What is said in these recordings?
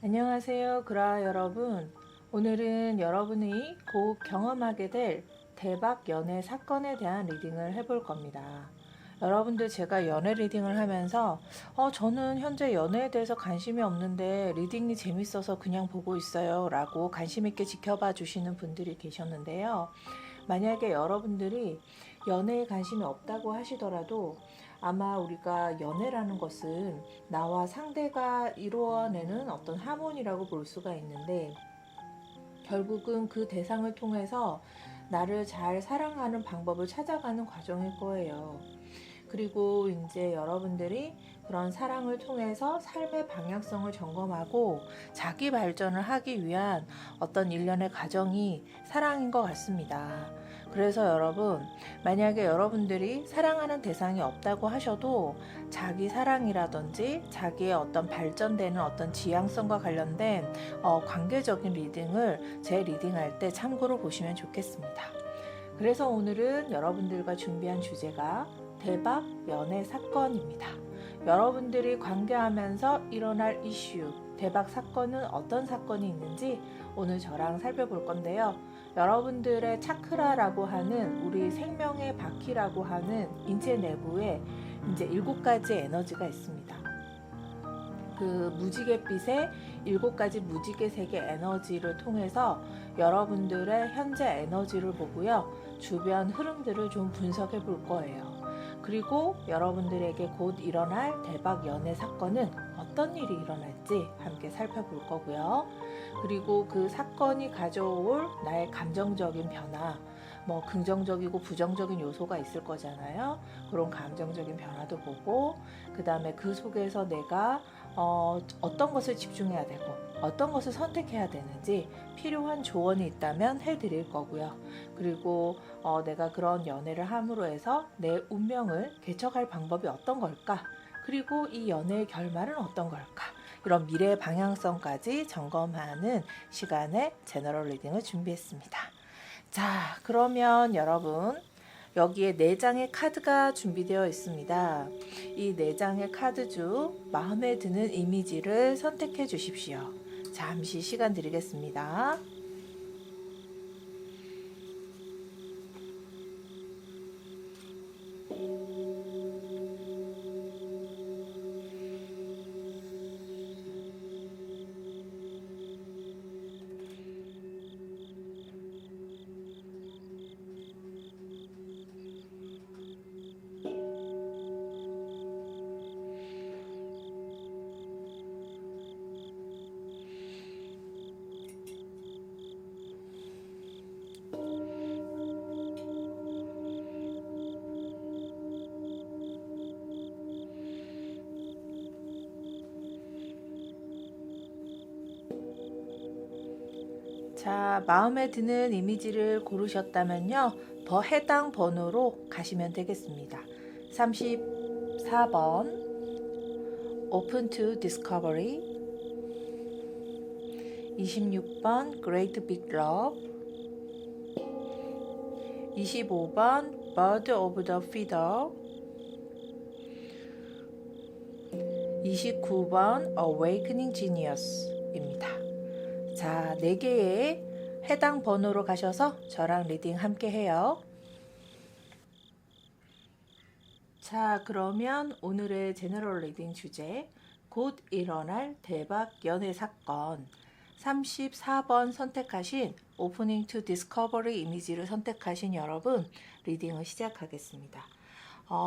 안녕하세요, 그라 여러분. 오늘은 여러분이 곧 경험하게 될 대박 연애 사건에 대한 리딩을 해볼 겁니다. 여러분들, 제가 연애 리딩을 하면서 저는 현재 연애에 대해서 관심이 없는데 리딩이 재밌어서 그냥 보고 있어요 라고 관심 있게 지켜봐 주시는 분들이 계셨는데요. 만약에 여러분들이 연애에 관심이 없다고 하시더라도 아마 우리가 연애라는 것은 나와 상대가 이루어내는 어떤 하모니라고 볼 수가 있는데, 결국은 그 대상을 통해서 나를 잘 사랑하는 방법을 찾아가는 과정일 거예요. 그리고 이제 여러분들이 그런 사랑을 통해서 삶의 방향성을 점검하고 자기 발전을 하기 위한 어떤 일련의 과정이 사랑인 것 같습니다. 그래서 여러분, 만약에 여러분들이 사랑하는 대상이 없다고 하셔도 자기 사랑이라든지 자기의 어떤 발전되는 어떤 지향성과 관련된 관계적인 리딩을 제 리딩할 때 참고로 보시면 좋겠습니다. 그래서 오늘은 여러분들과 준비한 주제가 대박 연애 사건입니다. 여러분들이 관계하면서 일어날 이슈, 대박 사건은 어떤 사건이 있는지 오늘 저랑 살펴볼 건데요. 여러분들의 차크라라고 하는 우리 생명의 바퀴라고 하는 인체 내부에 이제 7가지 에너지가 있습니다. 그 무지갯빛의 7가지 무지개색의 에너지를 통해서 여러분들의 현재 에너지를 보고요. 주변 흐름들을 좀 분석해 볼 거예요. 그리고 여러분들에게 곧 일어날 대박 연애 사건은 어떤 일이 일어날지 함께 살펴볼 거고요. 그리고 그 사건이 가져올 나의 감정적인 변화, 뭐 긍정적이고 부정적인 요소가 있을 거잖아요. 그런 감정적인 변화도 보고, 그 다음에 그 속에서 내가 어떤 것을 집중해야 되고 어떤 것을 선택해야 되는지 필요한 조언이 있다면 해드릴 거고요. 그리고 내가 그런 연애를 함으로 해서 내 운명을 개척할 방법이 어떤 걸까? 그리고 이 연애의 결말은 어떤 걸까? 이런 미래 방향성까지 점검하는 시간에 제너럴 리딩을 준비했습니다. 자, 그러면 여러분, 여기에 4장의 카드가 준비되어 있습니다. 이 4장의 카드 중 마음에 드는 이미지를 선택해 주십시오. 잠시 시간 드리겠습니다. 자, 마음에 드는 이미지를 고르셨다면요, 더 해당 번호로 가시면 되겠습니다. 34번 Open to Discovery, 26번 Great Big Love, 25번 Bird of the Feather, 29번 Awakening Genius입니다. 자, 4개의 해당 번호로 가셔서 저랑 리딩 함께 해요. 자, 그러면 오늘의 제너럴 리딩 주제, 곧 일어날 대박 연애 사건, 34번 선택하신 오프닝 투 디스커버리 이미지를 선택하신 여러분, 리딩을 시작하겠습니다.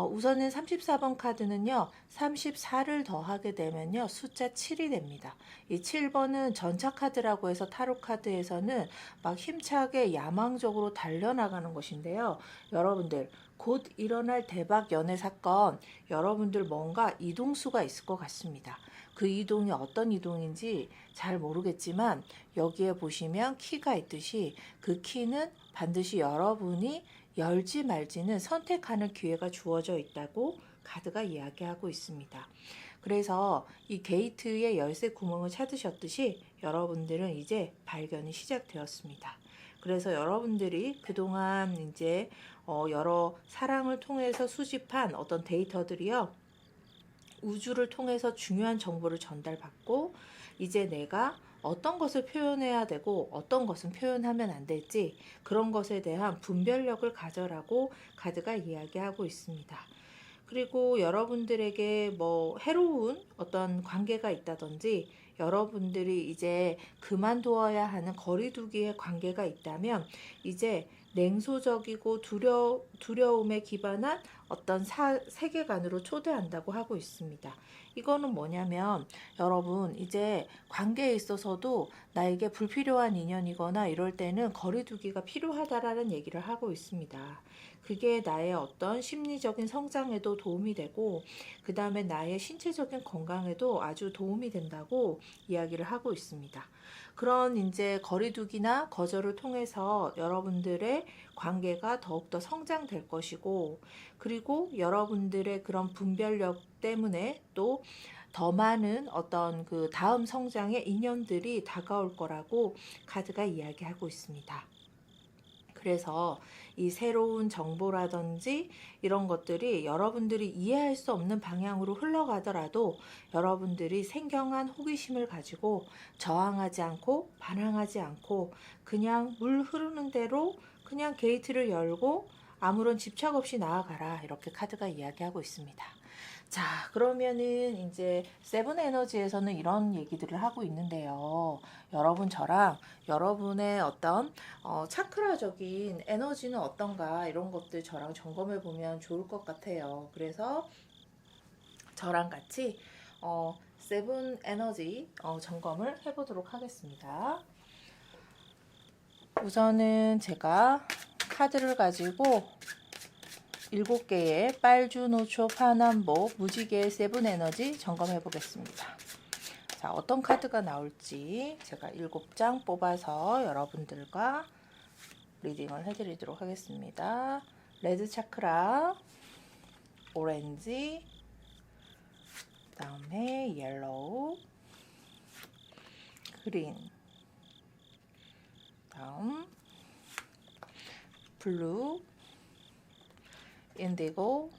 우선은 34번 카드는요, 34를 더하게 되면요, 숫자 7이 됩니다. 이 7번은 전차 카드라고 해서 타로 카드에서는 막 힘차게 야망적으로 달려나가는 것인데요. 여러분들, 곧 일어날 대박 연애 사건, 여러분들 뭔가 이동수가 있을 것 같습니다. 그 이동이 어떤 이동인지 잘 모르겠지만 여기에 보시면 키가 있듯이 그 키는 반드시 여러분이 열지 말지는 선택하는 기회가 주어져 있다고 카드가 이야기하고 있습니다. 그래서 이 게이트의 열쇠 구멍을 찾으셨듯이 여러분들은 이제 발견이 시작되었습니다. 그래서 여러분들이 그동안 이제 여러 사랑을 통해서 수집한 어떤 데이터들이요, 우주를 통해서 중요한 정보를 전달받고 이제 내가 어떤 것을 표현해야 되고 어떤 것은 표현하면 안 될지 그런 것에 대한 분별력을 가져라고 카드가 이야기하고 있습니다. 그리고 여러분들에게 뭐 해로운 어떤 관계가 있다든지 여러분들이 이제 그만두어야 하는 거리두기의 관계가 있다면 이제 냉소적이고 두려움에 기반한 어떤 세계관으로 초대한다고 하고 있습니다. 이거는 뭐냐면 여러분 이제 관계에 있어서도 나에게 불필요한 인연이거나 이럴 때는 거리두기가 필요하다라는 얘기를 하고 있습니다. 그게 나의 어떤 심리적인 성장에도 도움이 되고 그 다음에 나의 신체적인 건강에도 아주 도움이 된다고 이야기를 하고 있습니다. 그런 이제 거리두기나 거절을 통해서 여러분들의 관계가 더욱더 성장될 것이고 그리고 여러분들의 그런 분별력 때문에 또 더 많은 어떤 그 다음 성장의 인연들이 다가올 거라고 카드가 이야기하고 있습니다. 그래서 이 새로운 정보라든지 이런 것들이 여러분들이 이해할 수 없는 방향으로 흘러가더라도 여러분들이 생경한 호기심을 가지고 저항하지 않고 반항하지 않고 그냥 물 흐르는 대로 그냥 게이트를 열고 아무런 집착 없이 나아가라 이렇게 카드가 이야기하고 있습니다. 자, 그러면은 이제 세븐 에너지에서는 이런 얘기들을 하고 있는데요. 여러분 저랑 여러분의 어떤 차크라적인 에너지는 어떤가 이런 것들 저랑 점검해 보면 좋을 것 같아요. 그래서 저랑 같이 세븐 에너지 점검을 해보도록 하겠습니다. 우선은 제가 카드를 가지고 7개의 빨주노초 파남보 무지개의 세븐 에너지 점검해 보겠습니다. 자, 어떤 카드가 나올지 제가 7장 뽑아서 여러분들과 리딩을 해드리도록 하겠습니다. 레드 차크라, 오렌지, 그 다음에 옐로우, 그린, 다음 블루, 인디고,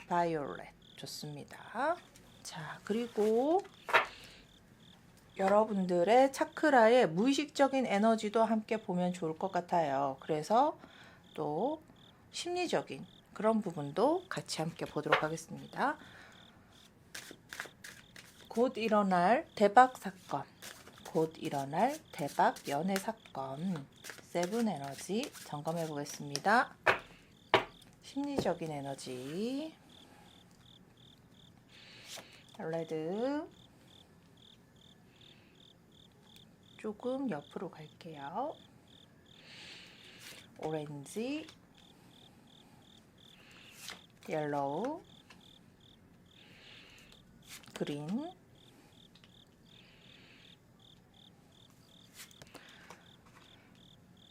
바이올렛. 좋습니다. 자, 그리고 여러분들의 차크라의 무의식적인 에너지도 함께 보면 좋을 것 같아요. 그래서 또 심리적인 그런 부분도 같이 함께 보도록 하겠습니다. 곧 일어날 대박 사건, 곧 일어날 대박 연애 사건, 세븐 에너지 점검해 보겠습니다. 심리적인 에너지, 레드, 조금 옆으로 갈게요. 오렌지, 옐로우, 그린,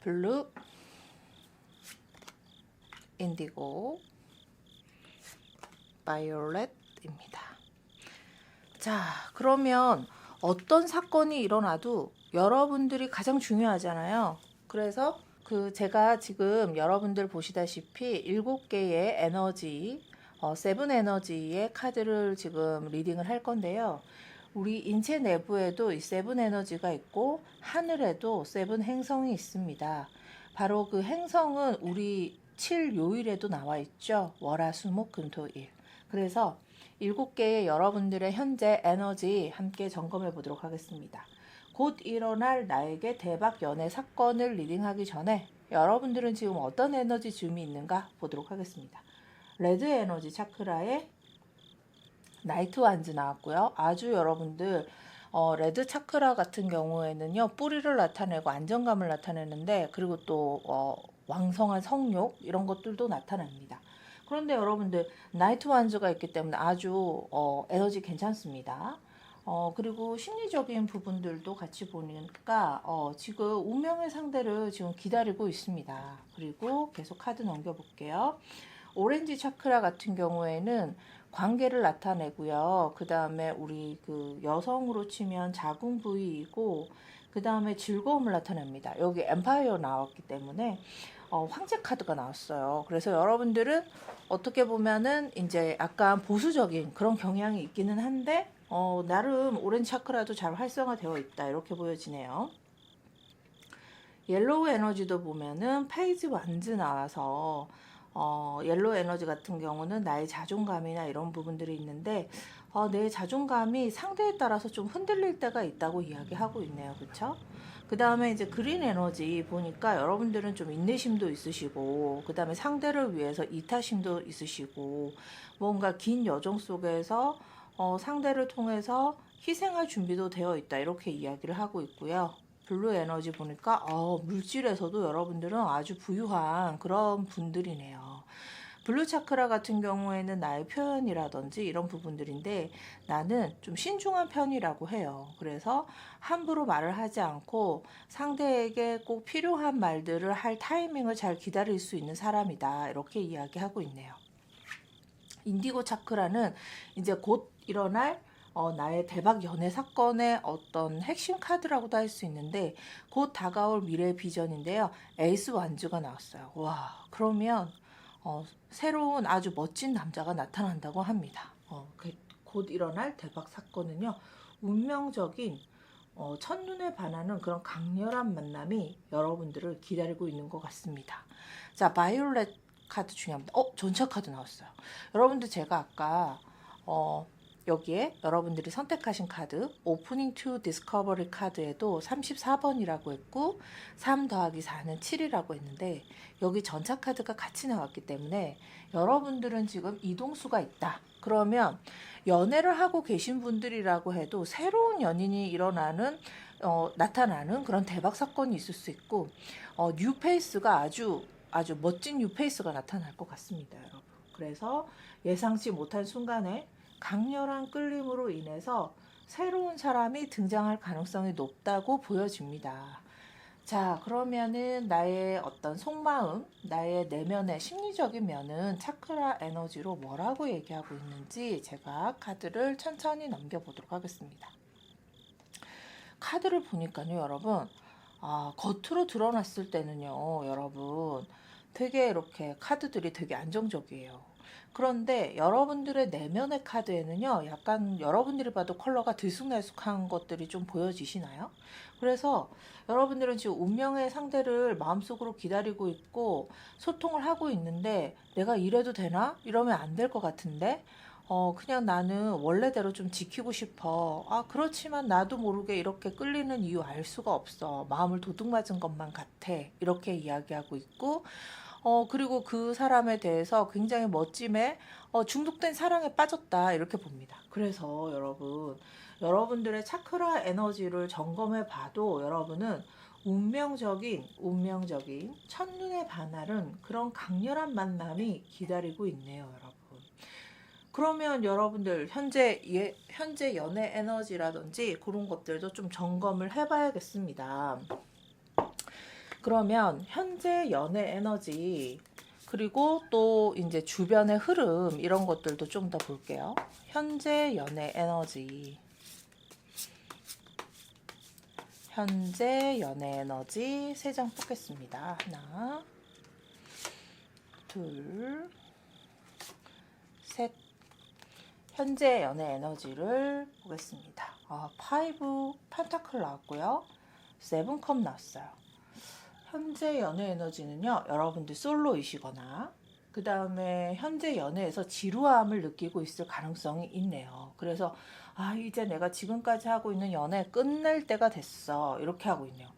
블루, 인디고, 바이올렛입니다. 자, 그러면 어떤 사건이 일어나도 여러분들이 가장 중요하잖아요. 그래서 제가 지금 여러분들 보시다시피 7개의 에너지, 세븐 에너지의 카드를 지금 리딩을 할 건데요. 우리 인체 내부에도 이 세븐 에너지가 있고 하늘에도 세븐 행성이 있습니다. 바로 그 행성은 우리 7요일에도 나와 있죠. 월화수목금토일. 그래서 7개의 여러분들의 현재 에너지 함께 점검해 보도록 하겠습니다. 곧 일어날 나에게 대박 연애 사건을 리딩하기 전에 여러분들은 지금 어떤 에너지 줌이 있는가 보도록 하겠습니다. 레드 에너지 차크라의 나이트 완즈 나왔고요. 아주 여러분들 레드 차크라 같은 경우에는요. 뿌리를 나타내고 안정감을 나타내는데 그리고 또 왕성한 성욕 이런 것들도 나타납니다. 그런데 여러분들 나이트 완즈가 있기 때문에 아주 에너지 괜찮습니다. 그리고 심리적인 부분들도 같이 보니까 지금 운명의 상대를 지금 기다리고 있습니다. 그리고 계속 카드 넘겨볼게요. 오렌지 차크라 같은 경우에는 관계를 나타내고요. 그 다음에 우리 그 여성으로 치면 자궁 부위이고 그 다음에 즐거움을 나타냅니다. 여기 엠파이어 나왔기 때문에 황제 카드가 나왔어요. 그래서 여러분들은 어떻게 보면은 이제 약간 보수적인 그런 경향이 있기는 한데 나름 오렌지 차크라도 잘 활성화되어 있다 이렇게 보여지네요. 옐로우 에너지도 보면은 페이지 완즈 나와서 옐로우 에너지 같은 경우는 나의 자존감이나 이런 부분들이 있는데 내 자존감이 상대에 따라서 좀 흔들릴 때가 있다고 이야기하고 있네요. 그쵸? 그 다음에 이제 그린 에너지 보니까 여러분들은 좀 인내심도 있으시고, 그 다음에 상대를 위해서 이타심도 있으시고, 뭔가 긴 여정 속에서 상대를 통해서 희생할 준비도 되어 있다 이렇게 이야기를 하고 있고요. 블루 에너지 보니까 물질에서도 여러분들은 아주 부유한 그런 분들이네요. 블루 차크라 같은 경우에는 나의 표현이라든지 이런 부분들인데 나는 좀 신중한 편이라고 해요. 그래서 함부로 말을 하지 않고 상대에게 꼭 필요한 말들을 할 타이밍을 잘 기다릴 수 있는 사람이다 이렇게 이야기하고 있네요. 인디고 차크라는 이제 곧 일어날 나의 대박 연애 사건의 어떤 핵심 카드라고도 할 수 있는데 곧 다가올 미래 비전인데요. 에이스 완즈가 나왔어요. 와, 그러면 새로운 아주 멋진 남자가 나타난다고 합니다. 곧 일어날 대박 사건은요. 운명적인 첫눈에 반하는 그런 강렬한 만남이 여러분들을 기다리고 있는 것 같습니다. 자, 바이올렛 카드 중요합니다. 전차 카드 나왔어요. 여러분들 제가 아까 여기에 여러분들이 선택하신 카드 오프닝 투 디스커버리 카드에도 34번이라고 했고 3 더하기 4는 7이라고 했는데 여기 전차 카드가 같이 나왔기 때문에 여러분들은 지금 이동수가 있다. 그러면 연애를 하고 계신 분들이라고 해도 새로운 연인이 나타나는 그런 대박 사건이 있을 수 있고 뉴페이스가 아주 멋진 뉴페이스가 나타날 것 같습니다, 여러분. 그래서 예상치 못한 순간에 강렬한 끌림으로 인해서 새로운 사람이 등장할 가능성이 높다고 보여집니다. 자, 그러면은 나의 어떤 속마음, 나의 내면의 심리적인 면은 차크라 에너지로 뭐라고 얘기하고 있는지 제가 카드를 천천히 넘겨보도록 하겠습니다. 카드를 보니까요, 여러분, 겉으로 드러났을 때는요, 여러분, 되게 이렇게 카드들이 되게 안정적이에요. 그런데 여러분들의 내면의 카드에는요, 약간 여러분들이 봐도 컬러가 들쑥날쑥한 것들이 좀 보여지시나요? 그래서 여러분들은 지금 운명의 상대를 마음속으로 기다리고 있고 소통을 하고 있는데 내가 이래도 되나? 이러면 안 될 것 같은데 그냥 나는 원래대로 좀 지키고 싶어. 그렇지만 나도 모르게 이렇게 끌리는 이유 알 수가 없어. 마음을 도둑 맞은 것만 같아. 이렇게 이야기하고 있고, 그리고 그 사람에 대해서 굉장히 멋짐에 중독된 사랑에 빠졌다 이렇게 봅니다. 그래서 여러분들의 차크라 에너지를 점검해 봐도 여러분은 운명적인 첫눈에 반하는 그런 강렬한 만남이 기다리고 있네요, 여러분. 그러면 여러분들 현재 연애 에너지라든지 그런 것들도 좀 점검을 해봐야겠습니다. 그러면 현재 연애 에너지 그리고 또 이제 주변의 흐름 이런 것들도 좀 더 볼게요. 현재 연애 에너지 세 장 뽑겠습니다. 하나, 둘, 셋. 현재 연애 에너지를 보겠습니다. 5 펜타클 나왔고요. 7컵 나왔어요. 현재 연애 에너지는요, 여러분들 솔로이시거나 그 다음에 현재 연애에서 지루함을 느끼고 있을 가능성이 있네요. 그래서 이제 내가 지금까지 하고 있는 연애 끝낼 때가 됐어 이렇게 하고 있네요.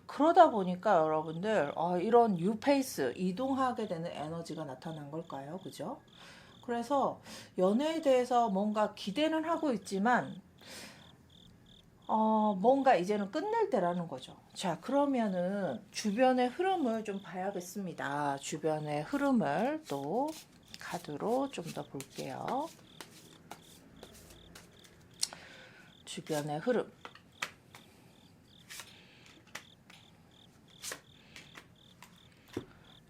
그러다 보니까 여러분들 이런 뉴페이스 이동하게 되는 에너지가 나타난 걸까요? 그죠? 그래서 연애에 대해서 뭔가 기대는 하고 있지만 뭔가 이제는 끝낼 때라는 거죠. 자, 그러면은 주변의 흐름을 좀 봐야겠습니다. 주변의 흐름을 또 카드로 좀 더 볼게요. 주변의 흐름.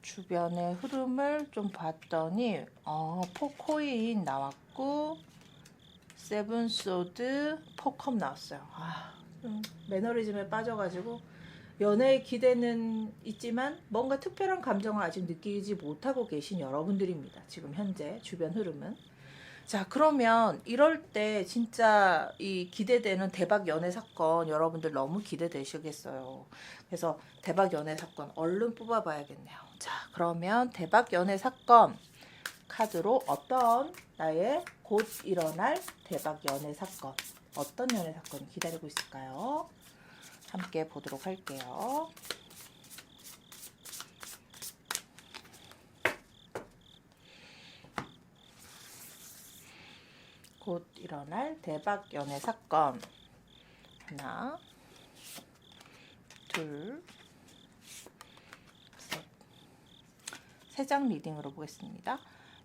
주변의 흐름을 좀 봤더니 4코인 나왔고 7 소드 4컵 나왔어요. 매너리즘에 빠져가지고 연애의 기대는 있지만 뭔가 특별한 감정을 아직 느끼지 못하고 계신 여러분들입니다. 지금 현재 주변 흐름은. 자, 그러면 이럴 때 진짜 이 기대되는 대박 연애 사건 여러분들 너무 기대되시겠어요. 그래서 대박 연애 사건 얼른 뽑아봐야겠네요. 자, 그러면 대박 연애 사건 카드로 어떤 나의 곧 일어날 대박 연애 사건, 어떤 연애 사건이 기다리고 있을까요? 함께 보도록 할게요. 곧 일어날 대박 연애 사건. 하나, 둘, 셋. 세 장 리딩으로 보겠습니다.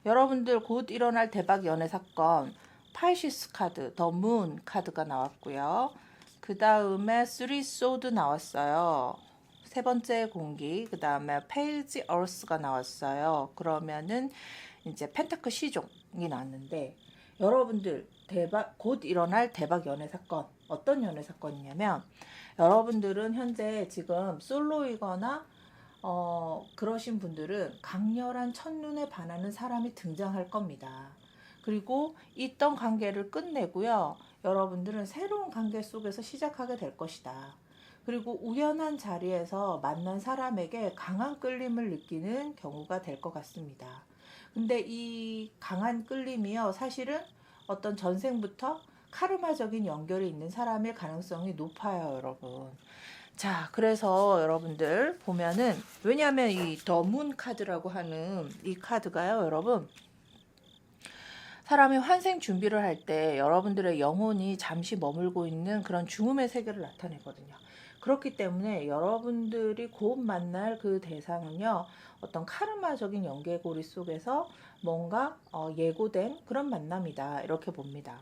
여러분들 곧 일어날 대박 연애 사건. 파이시스 카드, 더 문 카드가 나왔고요. 그 다음에 3 소드 나왔어요. 세 번째 공기, 그 다음에 페이지 얼스가 나왔어요. 그러면은 이제 펜타클 시종이 나왔는데, 여러분들 곧 일어날 대박 연애 사건 어떤 연애 사건이냐면, 여러분들은 현재 지금 솔로이거나 그러신 분들은 강렬한 첫눈에 반하는 사람이 등장할 겁니다. 그리고 있던 관계를 끝내고요. 여러분들은 새로운 관계 속에서 시작하게 될 것이다. 그리고 우연한 자리에서 만난 사람에게 강한 끌림을 느끼는 경우가 될 것 같습니다. 근데 이 강한 끌림이요, 사실은 어떤 전생부터 카르마적인 연결이 있는 사람의 가능성이 높아요, 여러분. 자, 그래서 여러분들 보면은, 왜냐하면 이 더 문 카드라고 하는 이 카드가요, 여러분, 사람이 환생 준비를 할 때 여러분들의 영혼이 잠시 머물고 있는 그런 죽음의 세계를 나타내거든요. 그렇기 때문에 여러분들이 곧 만날 그 대상은요, 어떤 카르마적인 연계고리 속에서 뭔가 예고된 그런 만남이다, 이렇게 봅니다.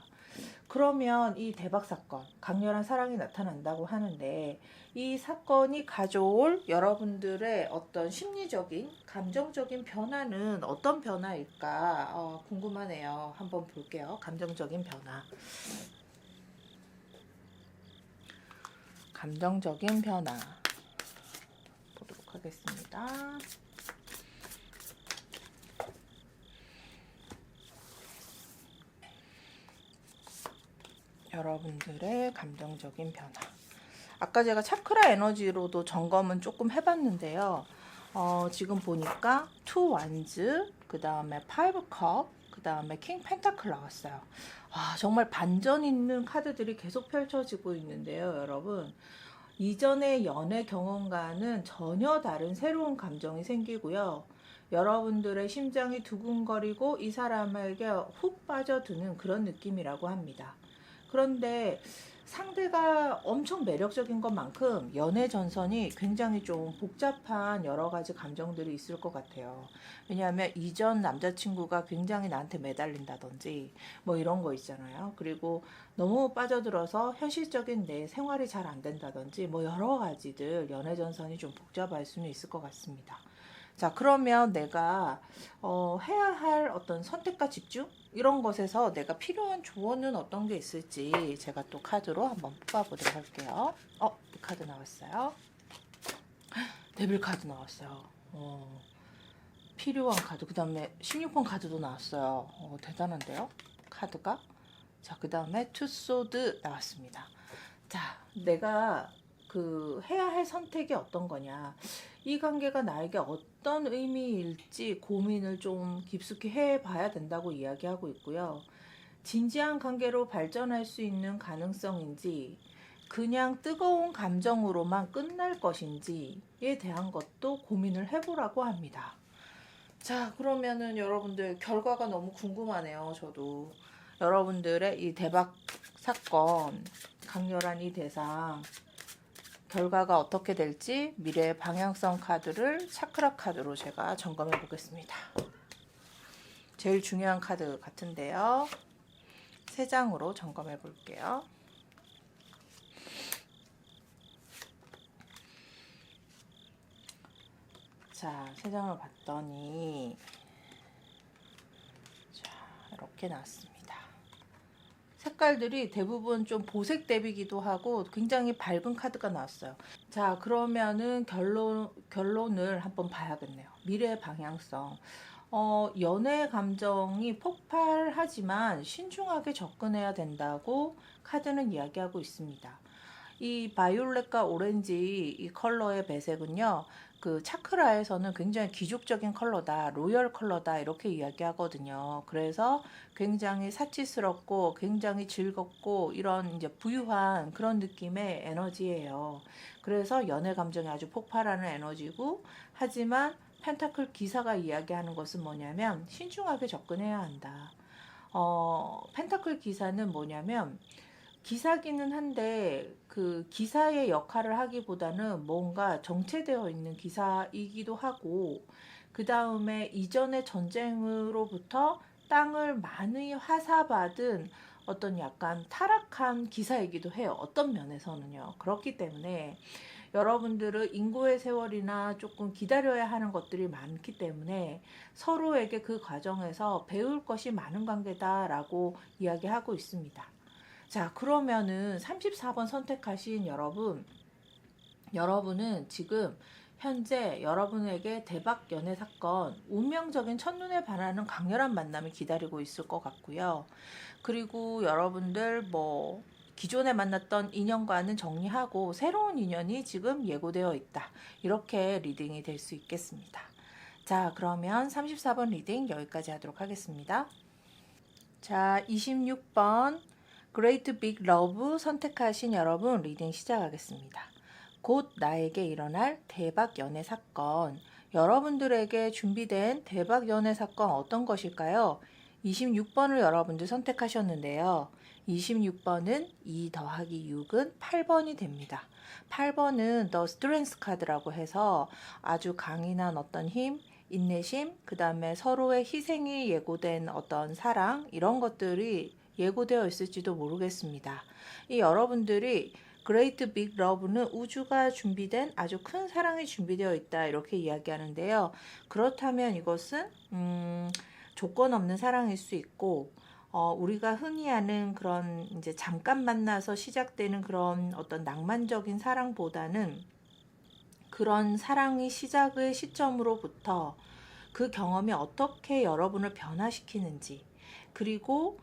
그러면 이 대박 사건, 강렬한 사랑이 나타난다고 하는데, 이 사건이 가져올 여러분들의 어떤 심리적인, 감정적인 변화는 어떤 변화일까 궁금하네요. 한번 볼게요. 감정적인 변화. 감정적인 변화 보도록 하겠습니다. 여러분들의 감정적인 변화. 아까 제가 차크라 에너지로도 점검은 조금 해봤는데요. 지금 보니까 투 완즈, 그 다음에 파이브 컵, 그 다음에 킹 펜타클 나왔어요. 정말 반전 있는 카드들이 계속 펼쳐지고 있는데요, 여러분. 이전의 연애 경험과는 전혀 다른 새로운 감정이 생기고요. 여러분들의 심장이 두근거리고 이 사람에게 훅 빠져드는 그런 느낌이라고 합니다. 그런데 상대가 엄청 매력적인 것만큼 연애 전선이 굉장히 좀 복잡한 여러 가지 감정들이 있을 것 같아요. 왜냐하면 이전 남자친구가 굉장히 나한테 매달린다든지 뭐 이런 거 있잖아요. 그리고 너무 빠져들어서 현실적인 내 생활이 잘 안 된다든지 뭐 여러 가지들 연애 전선이 좀 복잡할 수는 있을 것 같습니다. 자, 그러면 내가 해야 할 어떤 선택과 집중? 이런 것에서 내가 필요한 조언은 어떤 게 있을지 제가 또 카드로 한번 뽑아보도록 할게요. 이 카드 나왔어요. 데빌 카드 나왔어요. 필요한 카드. 그 다음에 16번 카드도 나왔어요. 대단한데요? 카드가. 자, 그 다음에 투소드 나왔습니다. 자, 내가 해야 할 선택이 어떤 거냐. 이 관계가 나에게 어떤 의미일지 고민을 좀 깊숙이 해봐야 된다고 이야기하고 있고요. 진지한 관계로 발전할 수 있는 가능성인지, 그냥 뜨거운 감정으로만 끝날 것인지에 대한 것도 고민을 해보라고 합니다. 자, 그러면은 여러분들 결과가 너무 궁금하네요. 저도 여러분들의 이 대박 사건, 강렬한 이 대상 결과가 어떻게 될지 미래의 방향성 카드를 차크라 카드로 제가 점검해 보겠습니다. 제일 중요한 카드 같은데요. 세 장으로 점검해 볼게요. 자, 세 장을 봤더니 자, 이렇게 나왔습니다. 색깔들이 대부분 좀 보색 대비기도 하고 굉장히 밝은 카드가 나왔어요. 자, 그러면은 결론을 한번 봐야겠네요. 미래의 방향성. 연애 감정이 폭발하지만 신중하게 접근해야 된다고 카드는 이야기하고 있습니다. 이 바이올렛과 오렌지 이 컬러의 배색은요, 그 차크라에서는 굉장히 귀족적인 컬러다, 로열 컬러다 이렇게 이야기하거든요. 그래서 굉장히 사치스럽고 굉장히 즐겁고 이런 이제 부유한 그런 느낌의 에너지예요. 그래서 연애 감정이 아주 폭발하는 에너지고, 하지만 펜타클 기사가 이야기하는 것은 뭐냐면 신중하게 접근해야 한다. 펜타클 기사는 뭐냐면 기사기는 한데 그 기사의 역할을 하기보다는 뭔가 정체되어 있는 기사이기도 하고, 그 다음에 이전의 전쟁으로부터 땅을 많이 화사받은 어떤 약간 타락한 기사이기도 해요. 어떤 면에서는요. 그렇기 때문에 여러분들은 인고의 세월이나 조금 기다려야 하는 것들이 많기 때문에 서로에게 그 과정에서 배울 것이 많은 관계다라고 이야기하고 있습니다. 자, 그러면은 34번 선택하신 여러분은 지금 현재 여러분에게 대박 연애 사건, 운명적인 첫눈에 반하는 강렬한 만남이 기다리고 있을 것 같고요. 그리고 여러분들 기존에 만났던 인연과는 정리하고 새로운 인연이 지금 예고되어 있다. 이렇게 리딩이 될 수 있겠습니다. 자, 그러면 34번 리딩 여기까지 하도록 하겠습니다. 자, 26번 Great Big Love 선택하신 여러분 리딩 시작하겠습니다. 곧 나에게 일어날 대박 연애 사건. 여러분들에게 준비된 대박 연애 사건 어떤 것일까요? 26번을 여러분들 선택하셨는데요. 26번은 2 더하기 6은 8번이 됩니다. 8번은 The Strength 카드라고 해서 아주 강인한 어떤 힘, 인내심, 그 다음에 서로의 희생이 예고된 어떤 사랑, 이런 것들이 예고되어 있을지도 모르겠습니다. 이 여러분들이 Great Big Love는 우주가 준비된 아주 큰 사랑이 준비되어 있다 이렇게 이야기하는데요. 그렇다면 이것은 조건 없는 사랑일 수 있고, 우리가 흔히 아는 그런 이제 잠깐 만나서 시작되는 그런 어떤 낭만적인 사랑보다는 그런 사랑이 시작의 시점으로부터 그 경험이 어떻게 여러분을 변화시키는지, 그리고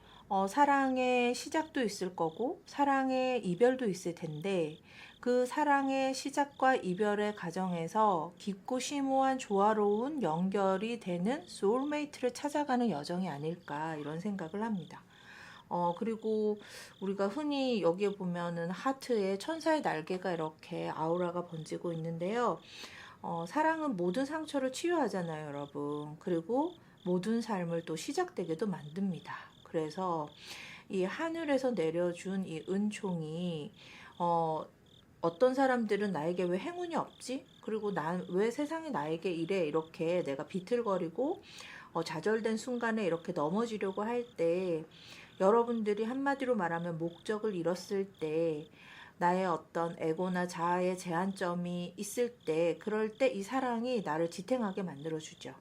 사랑의 시작도 있을 거고 사랑의 이별도 있을 텐데, 그 사랑의 시작과 이별의 과정에서 깊고 심오한 조화로운 연결이 되는 소울메이트를 찾아가는 여정이 아닐까 이런 생각을 합니다. 그리고 우리가 흔히 여기에 보면은 하트에 천사의 날개가 이렇게 아우라가 번지고 있는데요. 사랑은 모든 상처를 치유하잖아요, 여러분. 그리고 모든 삶을 또 시작되게도 만듭니다. 그래서 이 하늘에서 내려준 이 은총이 어떤 사람들은 나에게 왜 행운이 없지? 그리고 왜 세상이 나에게 이래? 이렇게 내가 비틀거리고 좌절된 순간에 이렇게 넘어지려고 할 때, 여러분들이 한마디로 말하면 목적을 잃었을 때, 나의 어떤 에고나 자아의 제한점이 있을 때, 그럴 때 이 사랑이 나를 지탱하게 만들어주죠.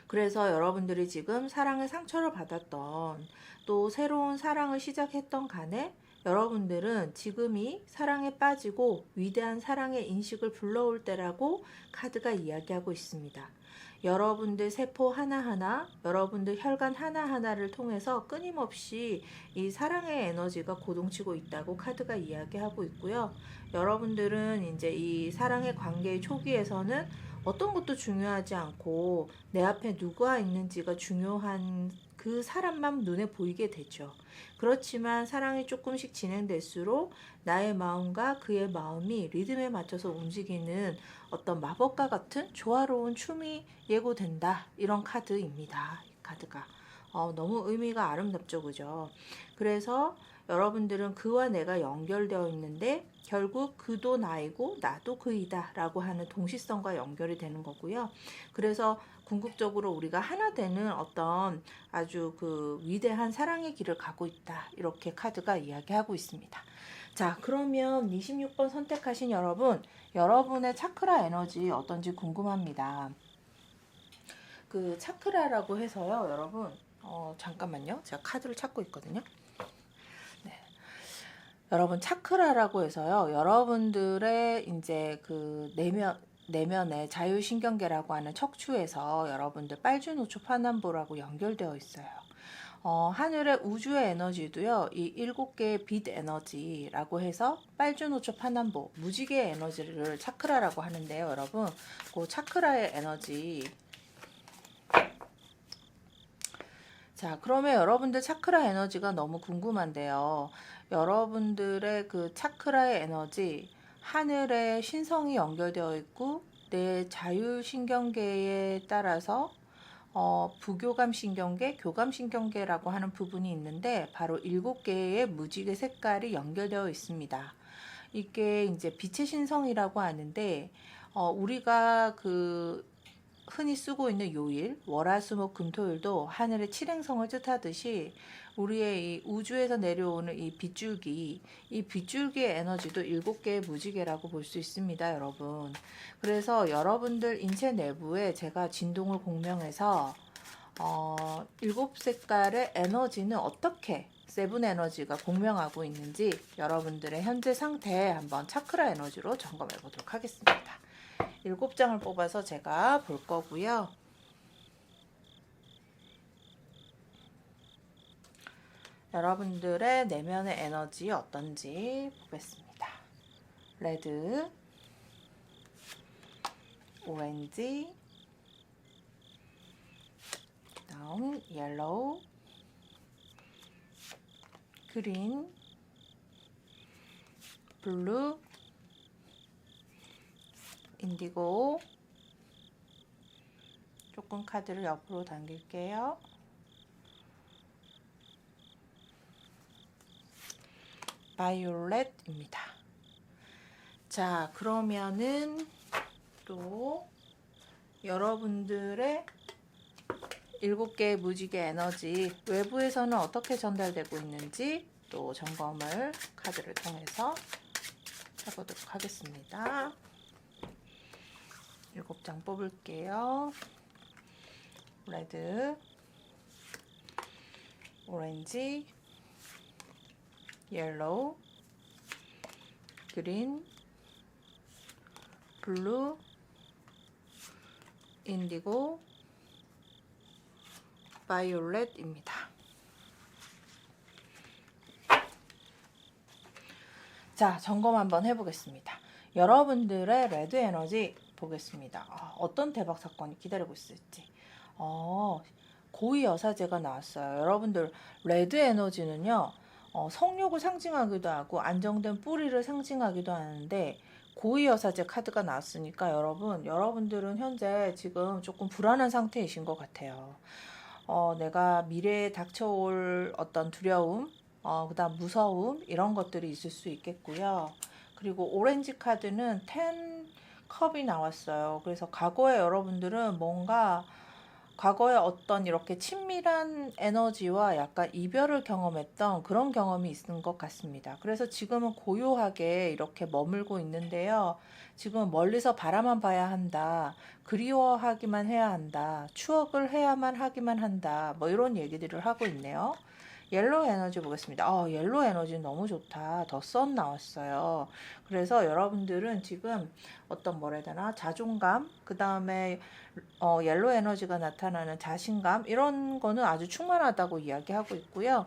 그래서 여러분들이 지금 사랑의 상처를 받았던, 또 새로운 사랑을 시작했던 간에 여러분들은 지금이 사랑에 빠지고 위대한 사랑의 인식을 불러올 때라고 카드가 이야기하고 있습니다. 여러분들 세포 하나하나, 여러분들 혈관 하나하나를 통해서 끊임없이 이 사랑의 에너지가 고동치고 있다고 카드가 이야기하고 있고요. 여러분들은 이제 이 사랑의 관계의 초기에서는 어떤 것도 중요하지 않고 내 앞에 누가 있는지가 중요한 그 사람만 눈에 보이게 되죠. 그렇지만 사랑이 조금씩 진행될수록 나의 마음과 그의 마음이 리듬에 맞춰서 움직이는 어떤 마법과 같은 조화로운 춤이 예고된다. 이런 카드입니다. 이 카드가. 너무 의미가 아름답죠. 그죠? 그래서 여러분들은 그와 내가 연결되어 있는데 결국 그도 나이고 나도 그이다 라고 하는 동시성과 연결이 되는 거고요. 그래서 궁극적으로 우리가 하나 되는 어떤 아주 그 위대한 사랑의 길을 가고 있다. 이렇게 카드가 이야기하고 있습니다. 자, 그러면 26번 선택하신 여러분의 차크라 에너지 어떤지 궁금합니다. 그 차크라라고 해서요, 여러분, 잠깐만요. 제가 카드를 찾고 있거든요. 네. 여러분, 차크라라고 해서요, 여러분들의 이제 그 내면, 내면에 자율신경계라고 하는 척추에서 여러분들 빨주노초 파남보라고 연결되어 있어요. 하늘의 우주의 에너지도요, 이 7개의 빛 에너지라고 해서 빨주노초 파남보, 무지개의 에너지를 차크라라고 하는데요, 여러분. 그 차크라의 에너지. 자, 그러면 여러분들 차크라 에너지가 너무 궁금한데요. 여러분들의 그 차크라의 에너지, 하늘의 신성이 연결되어 있고, 내 자율신경계에 따라서 부교감신경계, 교감신경계라고 하는 부분이 있는데 바로 7개의 무지개 색깔이 연결되어 있습니다. 이게 이제 빛의 신성이라고 하는데 우리가 그 흔히 쓰고 있는 요일, 월화수목금토일도 하늘의 칠행성을 뜻하듯이 우리의 이 우주에서 내려오는 이 빗줄기의 에너지도 7개의 무지개라고 볼 수 있습니다, 여러분. 그래서 여러분들 인체 내부에 제가 진동을 공명해서 7색깔의 에너지는 어떻게 세븐 에너지가 공명하고 있는지 여러분들의 현재 상태에 한번 차크라 에너지로 점검해 보도록 하겠습니다. 7장을 뽑아서 제가 볼 거고요. 여러분들의 내면의 에너지 어떤지 보겠습니다. 레드, 오렌지, 다음 옐로우, 그린, 블루, 인디고. 조금 카드를 옆으로 당길게요. 바이올렛입니다. 자, 그러면은 또 여러분들의 7개의 무지개 에너지 외부에서는 어떻게 전달되고 있는지 또 점검을 카드를 통해서 해보도록 하겠습니다. 7장 뽑을게요. 레드, 오렌지, 옐로우, 그린, 블루, 인디고, 바이올렛입니다. 자, 점검 한번 해보겠습니다. 여러분들의 레드 에너지 보겠습니다. 어떤 대박 사건이 기다리고 있을지. 고위 여사제가 나왔어요. 여러분들 레드 에너지는요, 성욕을 상징하기도 하고 안정된 뿌리를 상징하기도 하는데 고위 여사제 카드가 나왔으니까 여러분들은 현재 지금 조금 불안한 상태이신 것 같아요. 내가 미래에 닥쳐올 어떤 두려움, 그다음 무서움 이런 것들이 있을 수 있겠고요. 그리고 오렌지 카드는 10 컵이 나왔어요. 그래서 과거에 여러분들은 뭔가 과거에 어떤 이렇게 친밀한 에너지와 약간 이별을 경험했던 그런 경험이 있는 것 같습니다. 그래서 지금은 고요하게 이렇게 머물고 있는데요. 지금 멀리서 바라만 봐야 한다. 그리워하기만 해야 한다. 추억을 해야만 하기만 한다. 뭐 이런 얘기들을 하고 있네요. 옐로우 에너지 보겠습니다. 옐로우 에너지 너무 좋다. 더 선 나왔어요. 그래서 여러분들은 지금 어떤 뭐라 해야 되나 자존감, 그 다음에 옐로우 에너지가 나타나는 자신감 이런 거는 아주 충만하다고 이야기하고 있고요.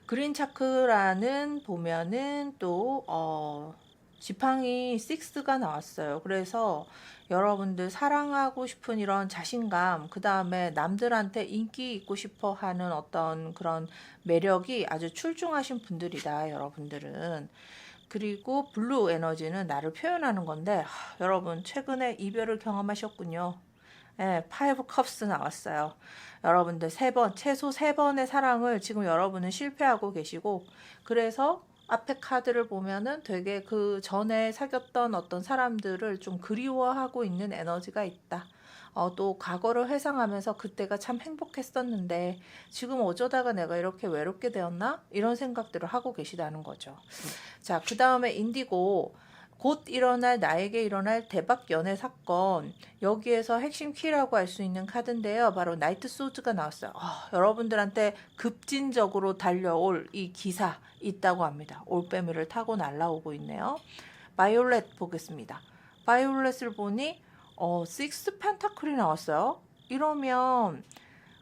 그린 차크라는 보면은 또 지팡이 6가 나왔어요. 그래서 여러분들 사랑하고 싶은 이런 자신감, 그 다음에 남들한테 인기 있고 싶어 하는 어떤 그런 매력이 아주 출중하신 분들이다, 여러분들은. 그리고 블루 에너지는 나를 표현하는 건데, 여러분 최근에 이별을 경험하셨군요. 네, 5 컵스 나왔어요. 여러분들 최소 3번의 사랑을 지금 여러분은 실패하고 계시고, 그래서 앞에 카드를 보면은 되게 그 전에 사귀었던 어떤 사람들을 좀 그리워하고 있는 에너지가 있다. 또 과거를 회상하면서 그때가 참 행복했었는데 지금 어쩌다가 내가 이렇게 외롭게 되었나? 이런 생각들을 하고 계시다는 거죠. 자, 그 다음에 인디고. 곧 일어날 나에게 일어날 대박 연애 사건, 여기에서 핵심 키라고 할 수 있는 카드인데요. 바로 나이트 소드가 나왔어요. 여러분들한테 급진적으로 달려올 이 기사 있다고 합니다. 올빼미를 타고 날아오고 있네요. 바이올렛 보겠습니다. 바이올렛을 보니 식스 펜타클이 나왔어요. 이러면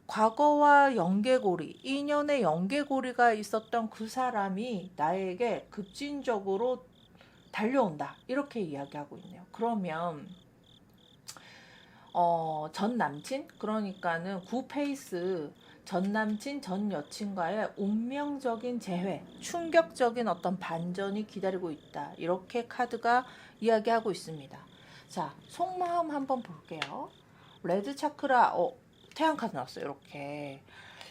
과거와 연계고리, 인연의 연계고리가 있었던 그 사람이 나에게 급진적으로 달려온다. 이렇게 이야기하고 있네요. 그러면 전 남친, 그러니까는 구페이스 전 남친, 전 여친과의 운명적인 재회, 충격적인 어떤 반전이 기다리고 있다. 이렇게 카드가 이야기하고 있습니다. 자, 속마음 한번 볼게요. 레드 차크라, 태양 카드 나왔어요. 이렇게.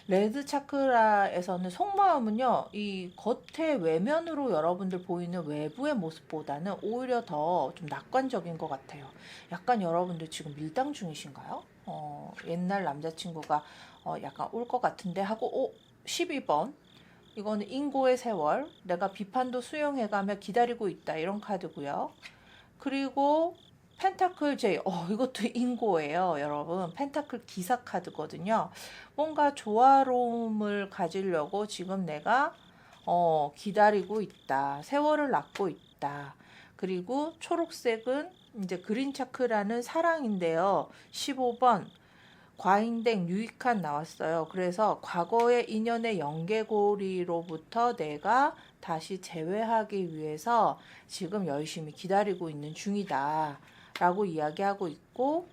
레드 차크라에서는 속마음은요, 이 겉의 외면으로 여러분들 보이는 외부의 모습보다는 오히려 더 좀 낙관적인 것 같아요. 약간 여러분들 지금 밀당 중이신가요? 옛날 남자친구가 약간 올 것 같은데 하고, 12번. 이거는 인고의 세월. 내가 비판도 수용해가며 기다리고 있다. 이런 카드고요. 그리고 펜타클 J, 이것도 인고예요, 여러분. 펜타클 기사 카드거든요. 뭔가 조화로움을 가지려고 지금 내가 기다리고 있다. 세월을 낳고 있다. 그리고 초록색은 이제 그린 차크라는 사랑인데요. 15번 과잉된 유익한 나왔어요. 그래서 과거의 인연의 연계고리로부터 내가 다시 제외하기 위해서 지금 열심히 기다리고 있는 중이다 라고 이야기하고 있고,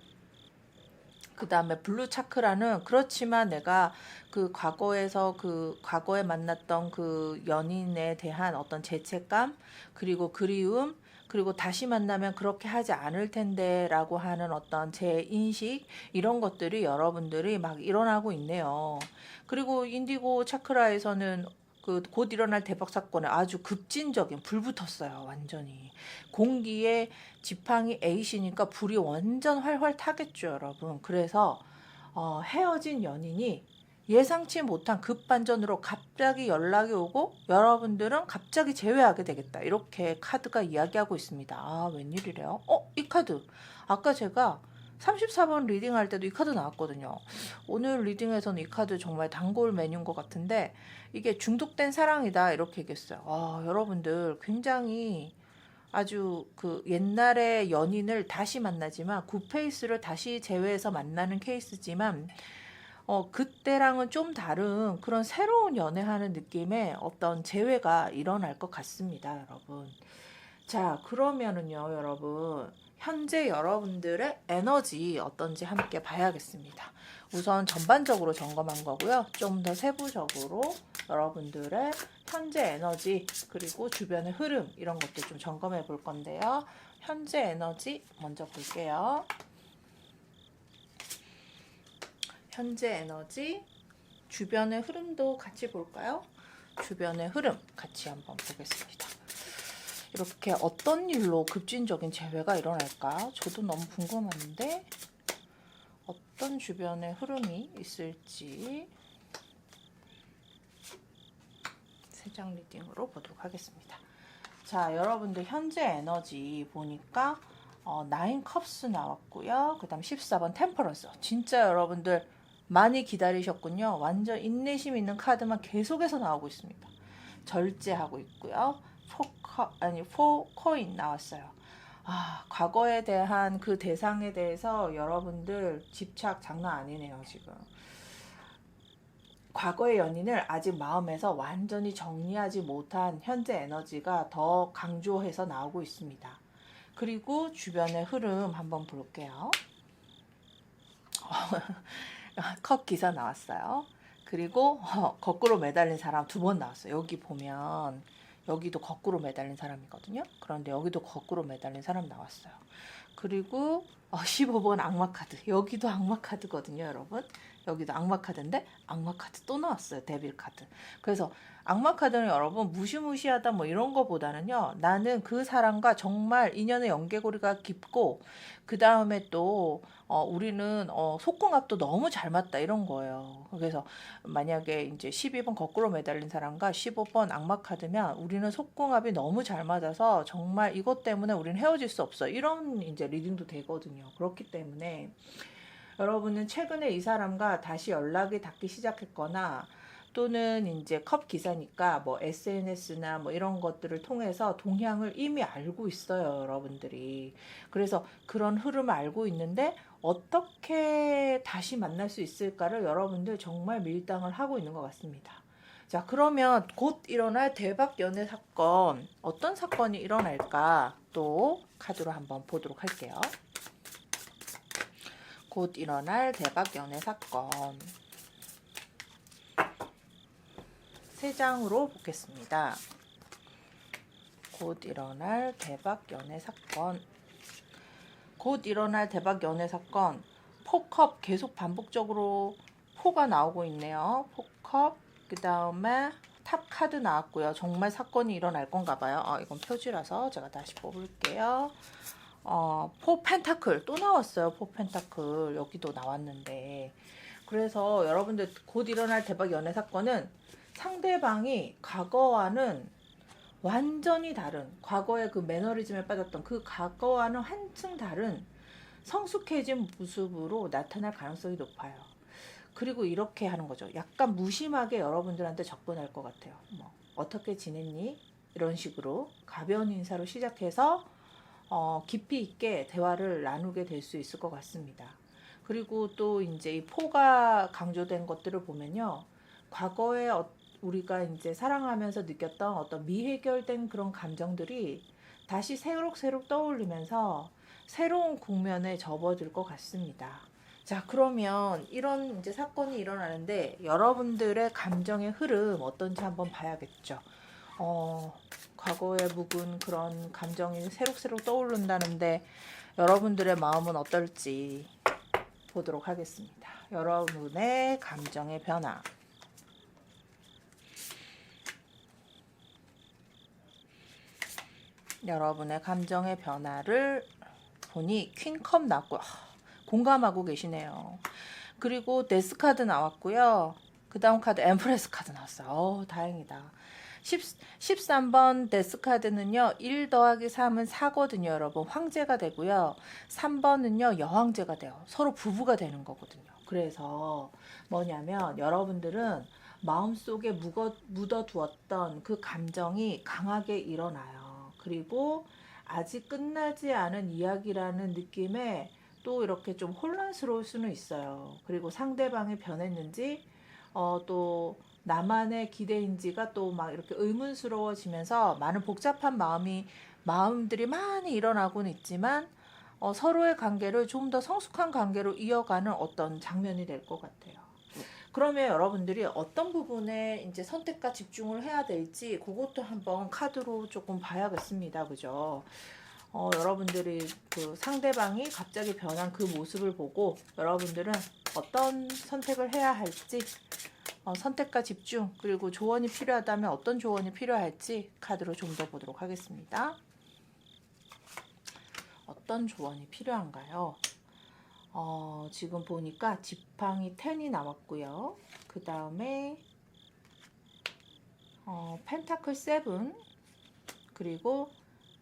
그 다음에 블루 차크라는 그렇지만 내가 그 과거에 만났던 그 연인에 대한 어떤 죄책감, 그리고 그리움, 그리고 다시 만나면 그렇게 하지 않을 텐데 라고 하는 어떤 제 인식, 이런 것들이 여러분들이 막 일어나고 있네요. 그리고 인디고 차크라에서는 그 곧 일어날 대박 사건에 아주 급진적인 불 붙었어요. 완전히 공기에 지팡이 A시니까 불이 완전 활활 타겠죠, 여러분. 그래서 헤어진 연인이 예상치 못한 급반전으로 갑자기 연락이 오고 여러분들은 갑자기 재회하게 되겠다. 이렇게 카드가 이야기하고 있습니다. 아, 웬일이래요? 이 카드. 아까 제가 34번 리딩할 때도 이 카드 나왔거든요. 오늘 리딩에서는 이 카드 정말 단골 메뉴인 것 같은데, 이게 중독된 사랑이다 이렇게 얘기했어요. 여러분들 굉장히 아주 그 옛날의 연인을 다시 만나지만 굿페이스를 다시 제외해서 만나는 케이스지만, 그때랑은 좀 다른 그런 새로운 연애하는 느낌의 어떤 재회가 일어날 것 같습니다, 여러분. 자, 그러면은요, 여러분. 현재 여러분들의 에너지 어떤지 함께 봐야겠습니다. 우선 전반적으로 점검한 거고요. 좀 더 세부적으로 여러분들의 현재 에너지, 그리고 주변의 흐름, 이런 것들 좀 점검해 볼 건데요. 현재 에너지 먼저 볼게요. 현재 에너지, 주변의 흐름도 같이 볼까요? 주변의 흐름 같이 한번 보겠습니다. 이렇게 어떤 일로 급진적인 재회가 일어날까? 저도 너무 궁금한데 어떤 주변의 흐름이 있을지 세 장 리딩으로 보도록 하겠습니다. 자, 여러분들 현재 에너지 보니까 9 컵스 나왔고요. 그 다음 14번 템퍼런스. 진짜 여러분들 많이 기다리셨군요. 완전 인내심 있는 카드만 계속해서 나오고 있습니다. 절제하고 있고요. 4코인 나왔어요. 과거에 대한 그 대상에 대해서 여러분들 집착 장난 아니네요, 지금. 과거의 연인을 아직 마음에서 완전히 정리하지 못한 현재 에너지가 더 강조해서 나오고 있습니다. 그리고 주변의 흐름 한번 볼게요. 컵 기사 나왔어요. 그리고 거꾸로 매달린 사람 2번 나왔어요. 여기 보면 여기도 거꾸로 매달린 사람이거든요. 그런데 여기도 거꾸로 매달린 사람 나왔어요. 그리고 15번 악마 카드. 여기도 악마 카드거든요, 여러분. 여기도 악마 카드인데 악마 카드 또 나왔어요. 데빌 카드. 그래서 악마 카드는 여러분 무시무시하다 뭐 이런 거보다는요, 나는 그 사람과 정말 인연의 연계고리가 깊고, 그 다음에 또 우리는 속궁합도 너무 잘 맞다 이런 거예요. 그래서 만약에 이제 12번 거꾸로 매달린 사람과 15번 악마 카드면 우리는 속궁합이 너무 잘 맞아서 정말 이것 때문에 우리는 헤어질 수 없어, 이런 이제 리딩도 되거든요. 그렇기 때문에 여러분은 최근에 이 사람과 다시 연락이 닿기 시작했거나 또는 이제 컵 기사니까 뭐 SNS나 뭐 이런 것들을 통해서 동향을 이미 알고 있어요, 여러분들이. 그래서 그런 흐름을 알고 있는데 어떻게 다시 만날 수 있을까를 여러분들 정말 밀당을 하고 있는 것 같습니다. 자, 그러면 곧 일어날 대박 연애 사건, 어떤 사건이 일어날까 또 카드로 한번 보도록 할게요. 곧 일어날 대박 연애 사건. 세 장으로 보겠습니다. 곧 일어날 대박 연애 사건. 곧 일어날 대박 연애 사건. 포컵 계속 반복적으로 포가 나오고 있네요. 포컵. 그 다음에 탑 카드 나왔고요. 정말 사건이 일어날 건가 봐요. 이건 표지라서 제가 다시 뽑을게요. 포 펜타클 또 나왔어요. 포 펜타클 여기도 나왔는데, 그래서 여러분들 곧 일어날 대박 연애 사건은 상대방이 과거와는 완전히 다른, 과거의 그 매너리즘에 빠졌던 그 과거와는 한층 다른 성숙해진 모습으로 나타날 가능성이 높아요. 그리고 이렇게 하는 거죠. 약간 무심하게 여러분들한테 접근할 것 같아요. 뭐 어떻게 지냈니? 이런 식으로 가벼운 인사로 시작해서 깊이 있게 대화를 나누게 될 수 있을 것 같습니다. 그리고 또 이제 이 포가 강조된 것들을 보면요, 과거에 우리가 이제 사랑하면서 느꼈던 어떤 미해결된 그런 감정들이 다시 새록새록 떠올리면서 새로운 국면에 접어들 것 같습니다. 자, 그러면 이런 이제 사건이 일어나는데 여러분들의 감정의 흐름 어떤지 한번 봐야겠죠. 과거에 묵은 그런 감정이 새록새록 떠오른다는데 여러분들의 마음은 어떨지 보도록 하겠습니다. 여러분의 감정의 변화. 여러분의 감정의 변화를 보니 퀸컵 나왔고요. 공감하고 계시네요. 그리고 데스카드 나왔고요. 그 다음 카드 엠프레스 카드 나왔어요. 다행이다. 13번 데스카드는요. 1 더하기 3은 4거든요. 여러분 황제가 되고요. 3번은요. 여왕제가 돼요. 서로 부부가 되는 거거든요. 그래서 뭐냐면 여러분들은 마음속에 묻어두었던 그 감정이 강하게 일어나요. 그리고 아직 끝나지 않은 이야기라는 느낌에 또 이렇게 좀 혼란스러울 수는 있어요. 그리고 상대방이 변했는지 또 나만의 기대인지가 또 막 이렇게 의문스러워지면서 많은 복잡한 마음들이 많이 일어나고는 있지만 서로의 관계를 좀 더 성숙한 관계로 이어가는 어떤 장면이 될 것 같아요. 그러면 여러분들이 어떤 부분에 이제 선택과 집중을 해야 될지 그것도 한번 카드로 조금 봐야겠습니다. 그죠? 여러분들이 그 상대방이 갑자기 변한 그 모습을 보고 여러분들은 어떤 선택을 해야 할지, 선택과 집중, 그리고 조언이 필요하다면 어떤 조언이 필요할지 카드로 좀 더 보도록 하겠습니다. 어떤 조언이 필요한가요? 지금 보니까 지팡이 10이 나왔고요. 그 다음에 펜타클 7, 그리고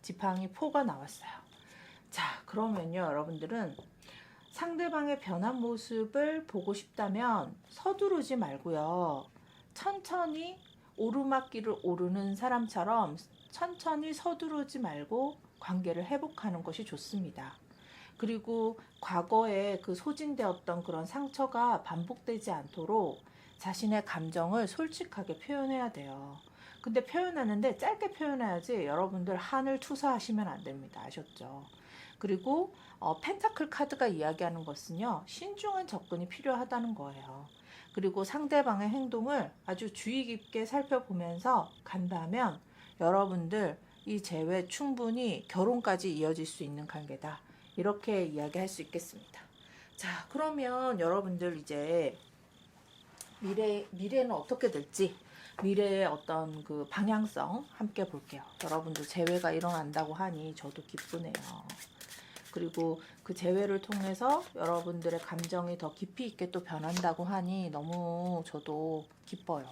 지팡이 4가 나왔어요. 자, 그러면요, 여러분들은 상대방의 변한 모습을 보고 싶다면 서두르지 말고요. 천천히 오르막길을 오르는 사람처럼 천천히 서두르지 말고 관계를 회복하는 것이 좋습니다. 그리고 과거에 그 소진되었던 그런 상처가 반복되지 않도록 자신의 감정을 솔직하게 표현해야 돼요. 근데 표현하는데 짧게 표현해야지 여러분들 한을 투사하시면 안 됩니다. 아셨죠? 그리고 펜타클 카드가 이야기하는 것은요, 신중한 접근이 필요하다는 거예요. 그리고 상대방의 행동을 아주 주의 깊게 살펴보면서 간다면 여러분들 이 재회 충분히 결혼까지 이어질 수 있는 관계다. 이렇게 이야기할 수 있겠습니다. 자, 그러면 여러분들 이제 미래는 어떻게 될지, 미래의 어떤 그 방향성 함께 볼게요. 여러분들 재회가 일어난다고 하니 저도 기쁘네요. 그리고 그 재회를 통해서 여러분들의 감정이 더 깊이 있게 또 변한다고 하니 너무 저도 기뻐요.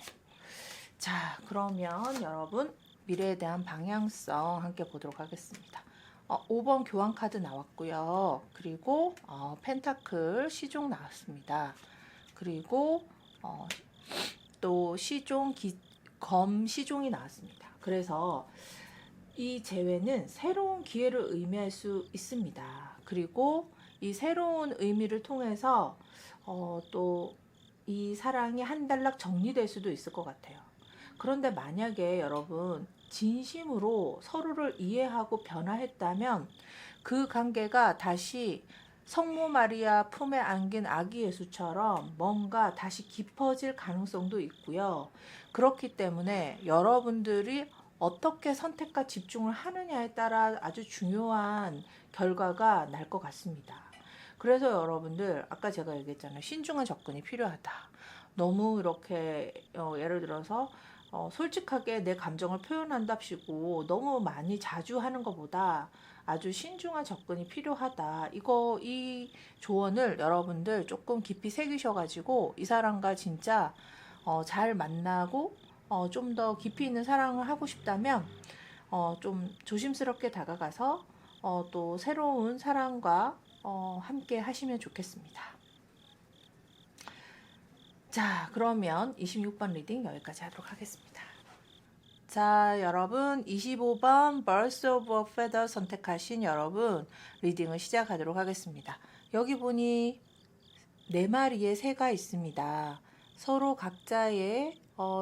자, 그러면 여러분 미래에 대한 방향성 함께 보도록 하겠습니다. 5번 교환 카드 나왔고요. 그리고 펜타클 시종 나왔습니다. 그리고 또 시종, 검 시종이 나왔습니다. 그래서 이 재회는 새로운 기회를 의미할 수 있습니다. 그리고 이 새로운 의미를 통해서 또 이 사랑이 한 단락 정리될 수도 있을 것 같아요. 그런데 만약에 여러분 진심으로 서로를 이해하고 변화했다면 그 관계가 다시 성모 마리아 품에 안긴 아기 예수처럼 뭔가 다시 깊어질 가능성도 있고요. 그렇기 때문에 여러분들이 어떻게 선택과 집중을 하느냐에 따라 아주 중요한 결과가 날 것 같습니다. 그래서 여러분들 아까 제가 얘기했잖아요. 신중한 접근이 필요하다. 너무 이렇게 예를 들어서 솔직하게 내 감정을 표현한답시고 너무 많이 자주 하는 것보다 아주 신중한 접근이 필요하다. 이 조언을 여러분들 조금 깊이 새기셔가지고 이 사람과 진짜 잘 만나고 좀 더 깊이 있는 사랑을 하고 싶다면 좀 조심스럽게 다가가서 또 새로운 사랑과 함께 하시면 좋겠습니다. 자, 그러면 26번 리딩 여기까지 하도록 하겠습니다. 자, 여러분 25번 Birds of a Feather 선택하신 여러분 리딩을 시작하도록 하겠습니다. 여기 보니 4마리의 새가 있습니다. 서로 각자의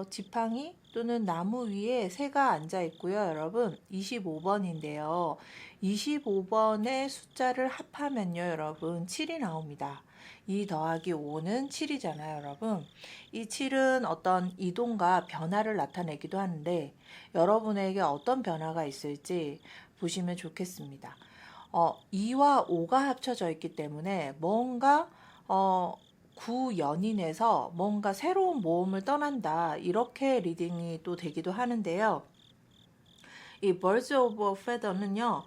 지팡이 또는 나무 위에 새가 앉아 있고요. 여러분 25번인데요. 25번의 숫자를 합하면요. 여러분 7이 나옵니다. 2 더하기 5는 7이잖아요. 여러분 이 7은 어떤 이동과 변화를 나타내기도 하는데 여러분에게 어떤 변화가 있을지 보시면 좋겠습니다. 2와 5가 합쳐져 있기 때문에 뭔가 구연인에서 뭔가 새로운 모험을 떠난다 이렇게 리딩이 또 되기도 하는데요. 이 Birds of a Feather는요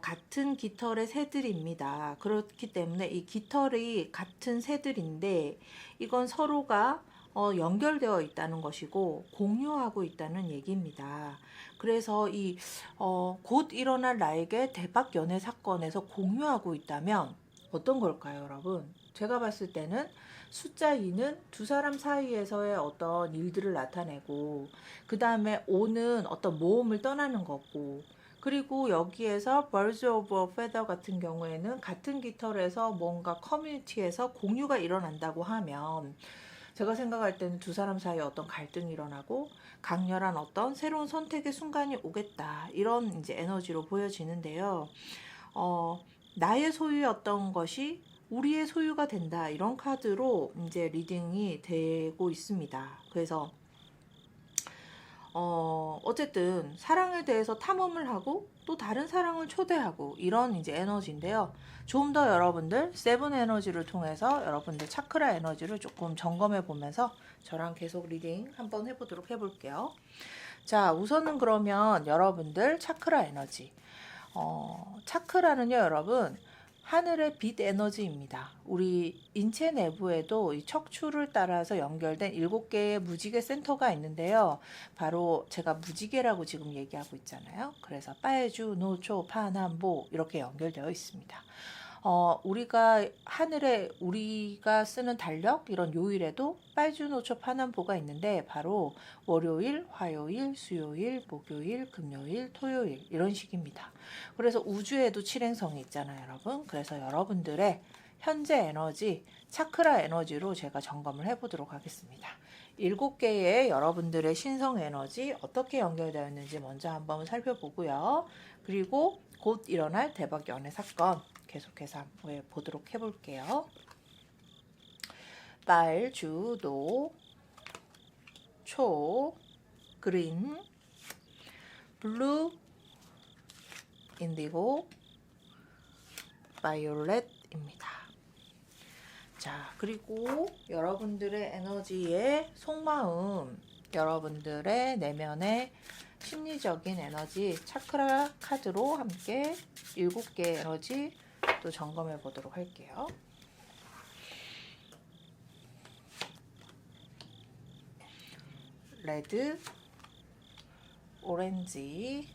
같은 깃털의 새들입니다. 그렇기 때문에 이 깃털이 같은 새들인데 이건 서로가 연결되어 있다는 것이고 공유하고 있다는 얘기입니다. 그래서 곧 일어날 나에게 대박 연애 사건에서 공유하고 있다면 어떤 걸까요, 여러분? 제가 봤을 때는 숫자 2는 두 사람 사이에서의 어떤 일들을 나타내고 그 다음에 5는 어떤 모험을 떠나는 거고 그리고 여기에서 Birds of a Feather 같은 경우에는 같은 깃털에서 뭔가 커뮤니티에서 공유가 일어난다고 하면 제가 생각할 때는 두 사람 사이에 어떤 갈등이 일어나고 강렬한 어떤 새로운 선택의 순간이 오겠다 이런 이제 에너지로 보여지는데요. 나의 소유였던 것이 우리의 소유가 된다 이런 카드로 이제 리딩이 되고 있습니다. 그래서 어쨌든 사랑에 대해서 탐험을 하고 또 다른 사랑을 초대하고 이런 이제 에너지인데요. 좀 더 여러분들 세븐 에너지를 통해서 여러분들 차크라 에너지를 조금 점검해 보면서 저랑 계속 리딩 한번 해볼게요. 자, 우선은 그러면 여러분들 차크라 에너지. 차크라는요, 여러분 하늘의 빛 에너지입니다. 우리 인체 내부에도 이 척추를 따라서 연결된 7개의 무지개 센터가 있는데요. 바로 제가 무지개라고 지금 얘기하고 있잖아요. 그래서 빨주, 노초, 파남보 이렇게 연결되어 있습니다. 우리가 하늘에 우리가 쓰는 달력 이런 요일에도 빨주, 노초, 파남보가 있는데 바로 월요일, 화요일, 수요일, 목요일, 금요일, 토요일 이런 식입니다. 그래서 우주에도 칠행성이 있잖아요, 여러분. 그래서 여러분들의 현재 에너지, 차크라 에너지로 제가 점검을 해보도록 하겠습니다. 7개의 여러분들의 신성 에너지 어떻게 연결되어 있는지 먼저 한번 살펴보고요. 그리고 곧 일어날 대박 연애 사건 계속해서 한번 보도록 해볼게요. 빨주, 노, 초, 그린, 블루, 인디고, 바이올렛입니다. 자, 그리고 여러분들의 에너지의 속마음, 여러분들의 내면의 심리적인 에너지 차크라 카드로 함께 7개의 에너지 또 점검해 보도록 할게요. 레드, 오렌지,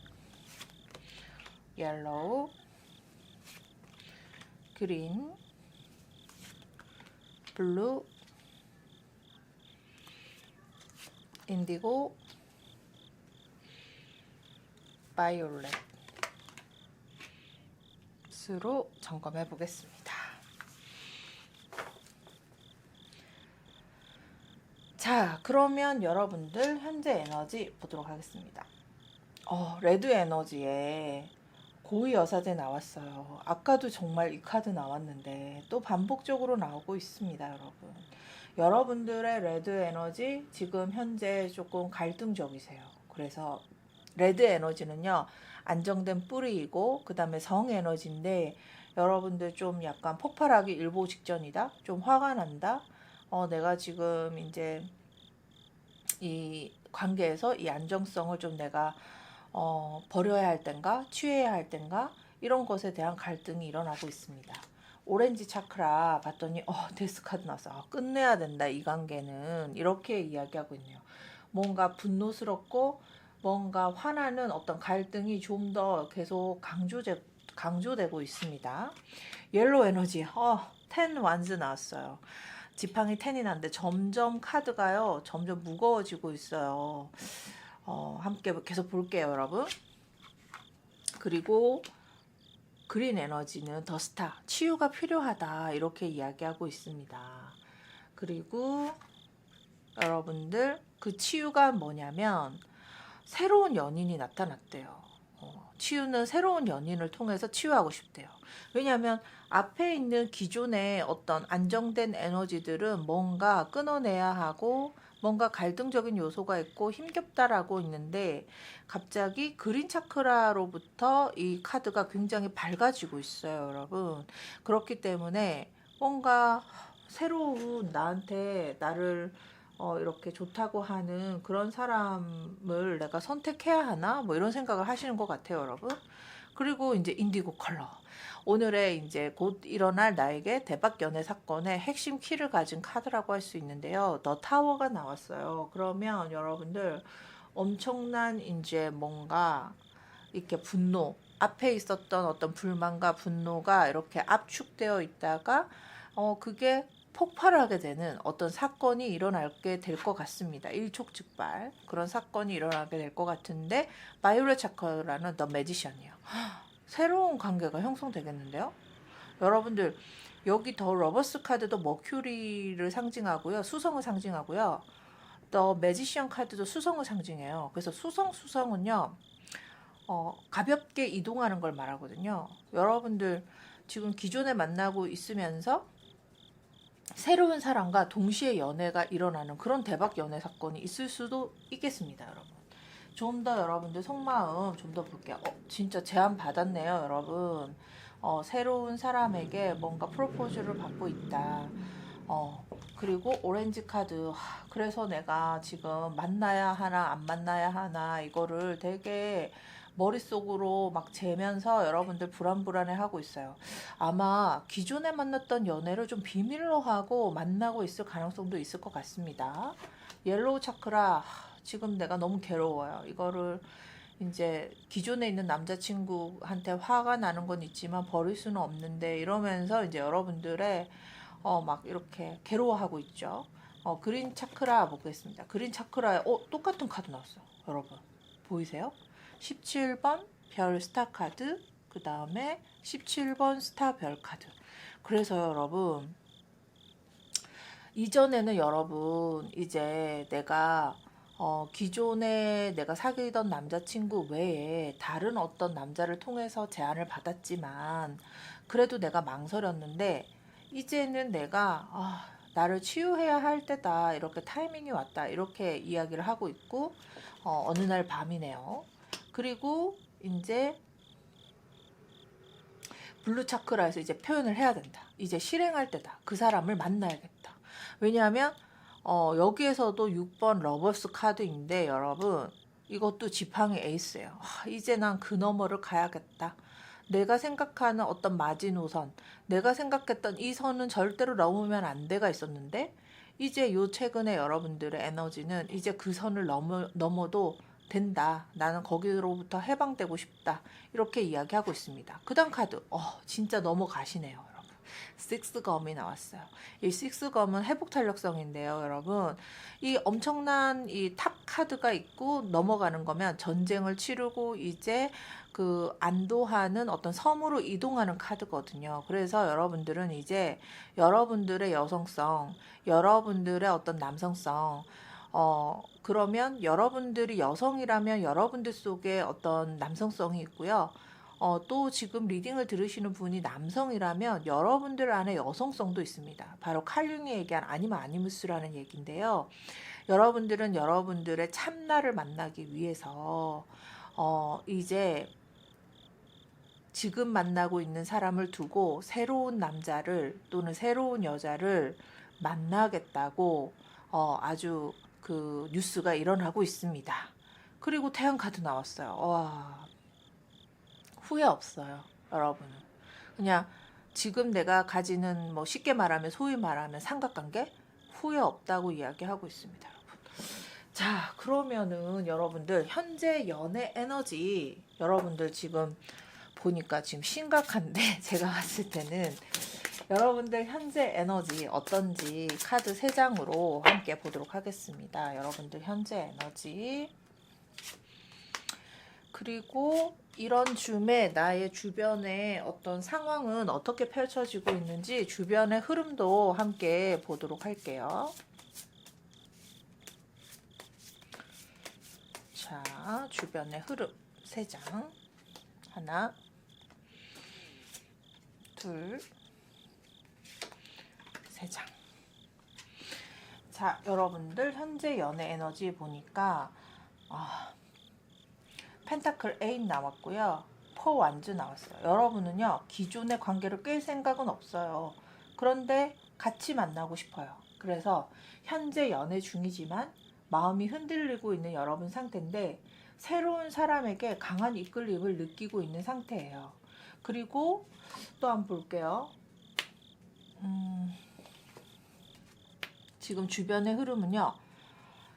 옐로우, 그린, 블루, 인디고, 바이올렛으로 점검해 보겠습니다. 자, 그러면 여러분들 현재 에너지 보도록 하겠습니다. 레드 에너지에 고위 여사제 나왔어요. 아까도 정말 이 카드 나왔는데 또 반복적으로 나오고 있습니다, 여러분. 여러분들의 레드 에너지 지금 현재 조금 갈등적이세요. 그래서 레드 에너지는요, 안정된 뿌리이고 그 다음에 성 에너지인데 여러분들 좀 약간 폭발하기 일보 직전이다, 좀 화가 난다, 내가 지금 이제 이 관계에서 이 안정성을 좀 내가 버려야 할 땐가 취해야 할 땐가 이런 것에 대한 갈등이 일어나고 있습니다. 오렌지 차크라 봤더니 데스 카드 나왔어. 끝내야 된다 이 관계는, 이렇게 이야기하고 있네요. 뭔가 분노스럽고 뭔가 화나는 어떤 갈등이 좀 더 계속 강조되고 있습니다. 옐로우 에너지 10 완즈 나왔어요. 지팡이 10이 났는데 점점 카드가요 점점 무거워지고 있어요. 함께 계속 볼게요, 여러분. 그리고 그린 에너지는 더 스타, 치유가 필요하다 이렇게 이야기하고 있습니다. 그리고 여러분들 그 치유가 뭐냐면 새로운 연인이 나타났대요. 치유는 새로운 연인을 통해서 치유하고 싶대요. 왜냐하면 앞에 있는 기존의 어떤 안정된 에너지들은 뭔가 끊어내야 하고 뭔가 갈등적인 요소가 있고 힘겹다라고 있는데 갑자기 그린 차크라로부터 이 카드가 굉장히 밝아지고 있어요, 여러분. 그렇기 때문에 뭔가 새로운 나를 이렇게 좋다고 하는 그런 사람을 내가 선택해야 하나? 뭐 이런 생각을 하시는 것 같아요, 여러분. 그리고 이제 인디고 컬러. 오늘의 이제 곧 일어날 나에게 대박 연애 사건의 핵심 키를 가진 카드라고 할 수 있는데요. 더 타워가 나왔어요. 그러면 여러분들 엄청난 이제 뭔가 이렇게 분노, 앞에 있었던 어떤 불만과 분노가 이렇게 압축되어 있다가 그게 폭발하게 되는 어떤 사건이 일어나게 될 것 같습니다. 일촉즉발 그런 사건이 일어나게 될 것 같은데 바이올렛 차크라는 더 매지션이에요. 새로운 관계가 형성되겠는데요. 여러분들 여기 더 러버스 카드도 머큐리를 상징하고요, 수성을 상징하고요, 더 매지션 카드도 수성을 상징해요. 그래서 수성은요 가볍게 이동하는 걸 말하거든요. 여러분들 지금 기존에 만나고 있으면서 새로운 사람과 동시에 연애가 일어나는 그런 대박 연애 사건이 있을 수도 있겠습니다, 여러분. 좀 더 여러분들 속마음 좀 더 볼게요. 진짜 제안 받았네요, 여러분. 새로운 사람에게 뭔가 프로포즈를 받고 있다. 그리고 오렌지 카드. 그래서 내가 지금 만나야 하나 안 만나야 하나 이거를 되게 머릿속으로 막 재면서 여러분들 불안불안해 하고 있어요. 아마 기존에 만났던 연애를 좀 비밀로 하고 만나고 있을 가능성도 있을 것 같습니다. 옐로우 차크라, 지금 내가 너무 괴로워요. 이거를 이제 기존에 있는 남자친구한테 화가 나는 건 있지만 버릴 수는 없는데 이러면서 이제 여러분들의 막 이렇게 괴로워하고 있죠. 그린 차크라 보겠습니다. 그린 차크라에 똑같은 카드 나왔어요. 여러분 보이세요? 17번 별 스타 카드, 그 다음에 17번 스타 별 카드. 그래서 여러분 이전에는 여러분 이제 내가 기존에 내가 사귀던 남자친구 외에 다른 어떤 남자를 통해서 제안을 받았지만 그래도 내가 망설였는데 이제는 내가 나를 치유해야 할 때다, 이렇게 타이밍이 왔다, 이렇게 이야기를 하고 있고 어느 날 밤이네요. 그리고 이제 블루 차크라에서 이제 표현을 해야 된다. 이제 실행할 때다. 그 사람을 만나야겠다. 왜냐하면 여기에서도 6번 러버스 카드인데 여러분 이것도 지팡이 에이스예요. 이제 난 그 너머를 가야겠다. 내가 생각하는 어떤 마지노선, 내가 생각했던 이 선은 절대로 넘으면 안 돼가 있었는데 이제 요 최근에 여러분들의 에너지는 이제 그 선을 넘어도 된다. 나는 거기로부터 해방되고 싶다. 이렇게 이야기하고 있습니다. 그 다음 카드 진짜 넘어가시네요, 여러분. 식스검이 나왔어요. 이 식스검은 회복 탄력성인데요, 여러분. 이 엄청난 이 탑 카드가 있고 넘어가는 거면 전쟁을 치르고 이제 그 안도하는 어떤 섬으로 이동하는 카드거든요. 그래서 여러분들은 이제 여러분들의 여성성, 여러분들의 어떤 남성성, 그러면 여러분들이 여성이라면 여러분들 속에 어떤 남성성이 있고요. 또 지금 리딩을 들으시는 분이 남성이라면 여러분들 안에 여성성도 있습니다. 바로 칼융이 얘기한 아니마 아니무스라는 얘기인데요. 여러분들은 여러분들의 참나를 만나기 위해서 이제 지금 만나고 있는 사람을 두고 새로운 남자를 또는 새로운 여자를 만나겠다고 아주 그 뉴스가 일어나고 있습니다. 그리고 태양 카드 나왔어요. 와, 후회 없어요, 여러분은. 그냥 지금 내가 가지는 뭐 쉽게 말하면 소위 말하면 삼각관계 후회 없다고 이야기하고 있습니다, 여러분. 자, 그러면은 여러분들 현재 연애 에너지 여러분들 지금 보니까 지금 심각한데 제가 봤을 때는 여러분들 현재 에너지 어떤지 카드 3장으로 함께 보도록 하겠습니다. 여러분들 현재 에너지, 그리고 이런 줌에 나의 주변의 어떤 상황은 어떻게 펼쳐지고 있는지 주변의 흐름도 함께 보도록 할게요. 자, 주변의 흐름 3장. 하나, 둘, 3장. 자, 여러분들 현재 연애 에너지 보니까 펜타클 8 나왔고요. 퍼 완즈 나왔어요. 여러분은요, 기존의 관계를 깰 생각은 없어요. 그런데 같이 만나고 싶어요. 그래서 현재 연애 중이지만 마음이 흔들리고 있는 여러분 상태인데 새로운 사람에게 강한 이끌림을 느끼고 있는 상태예요. 그리고 또 한번 볼게요. 지금 주변의 흐름은요,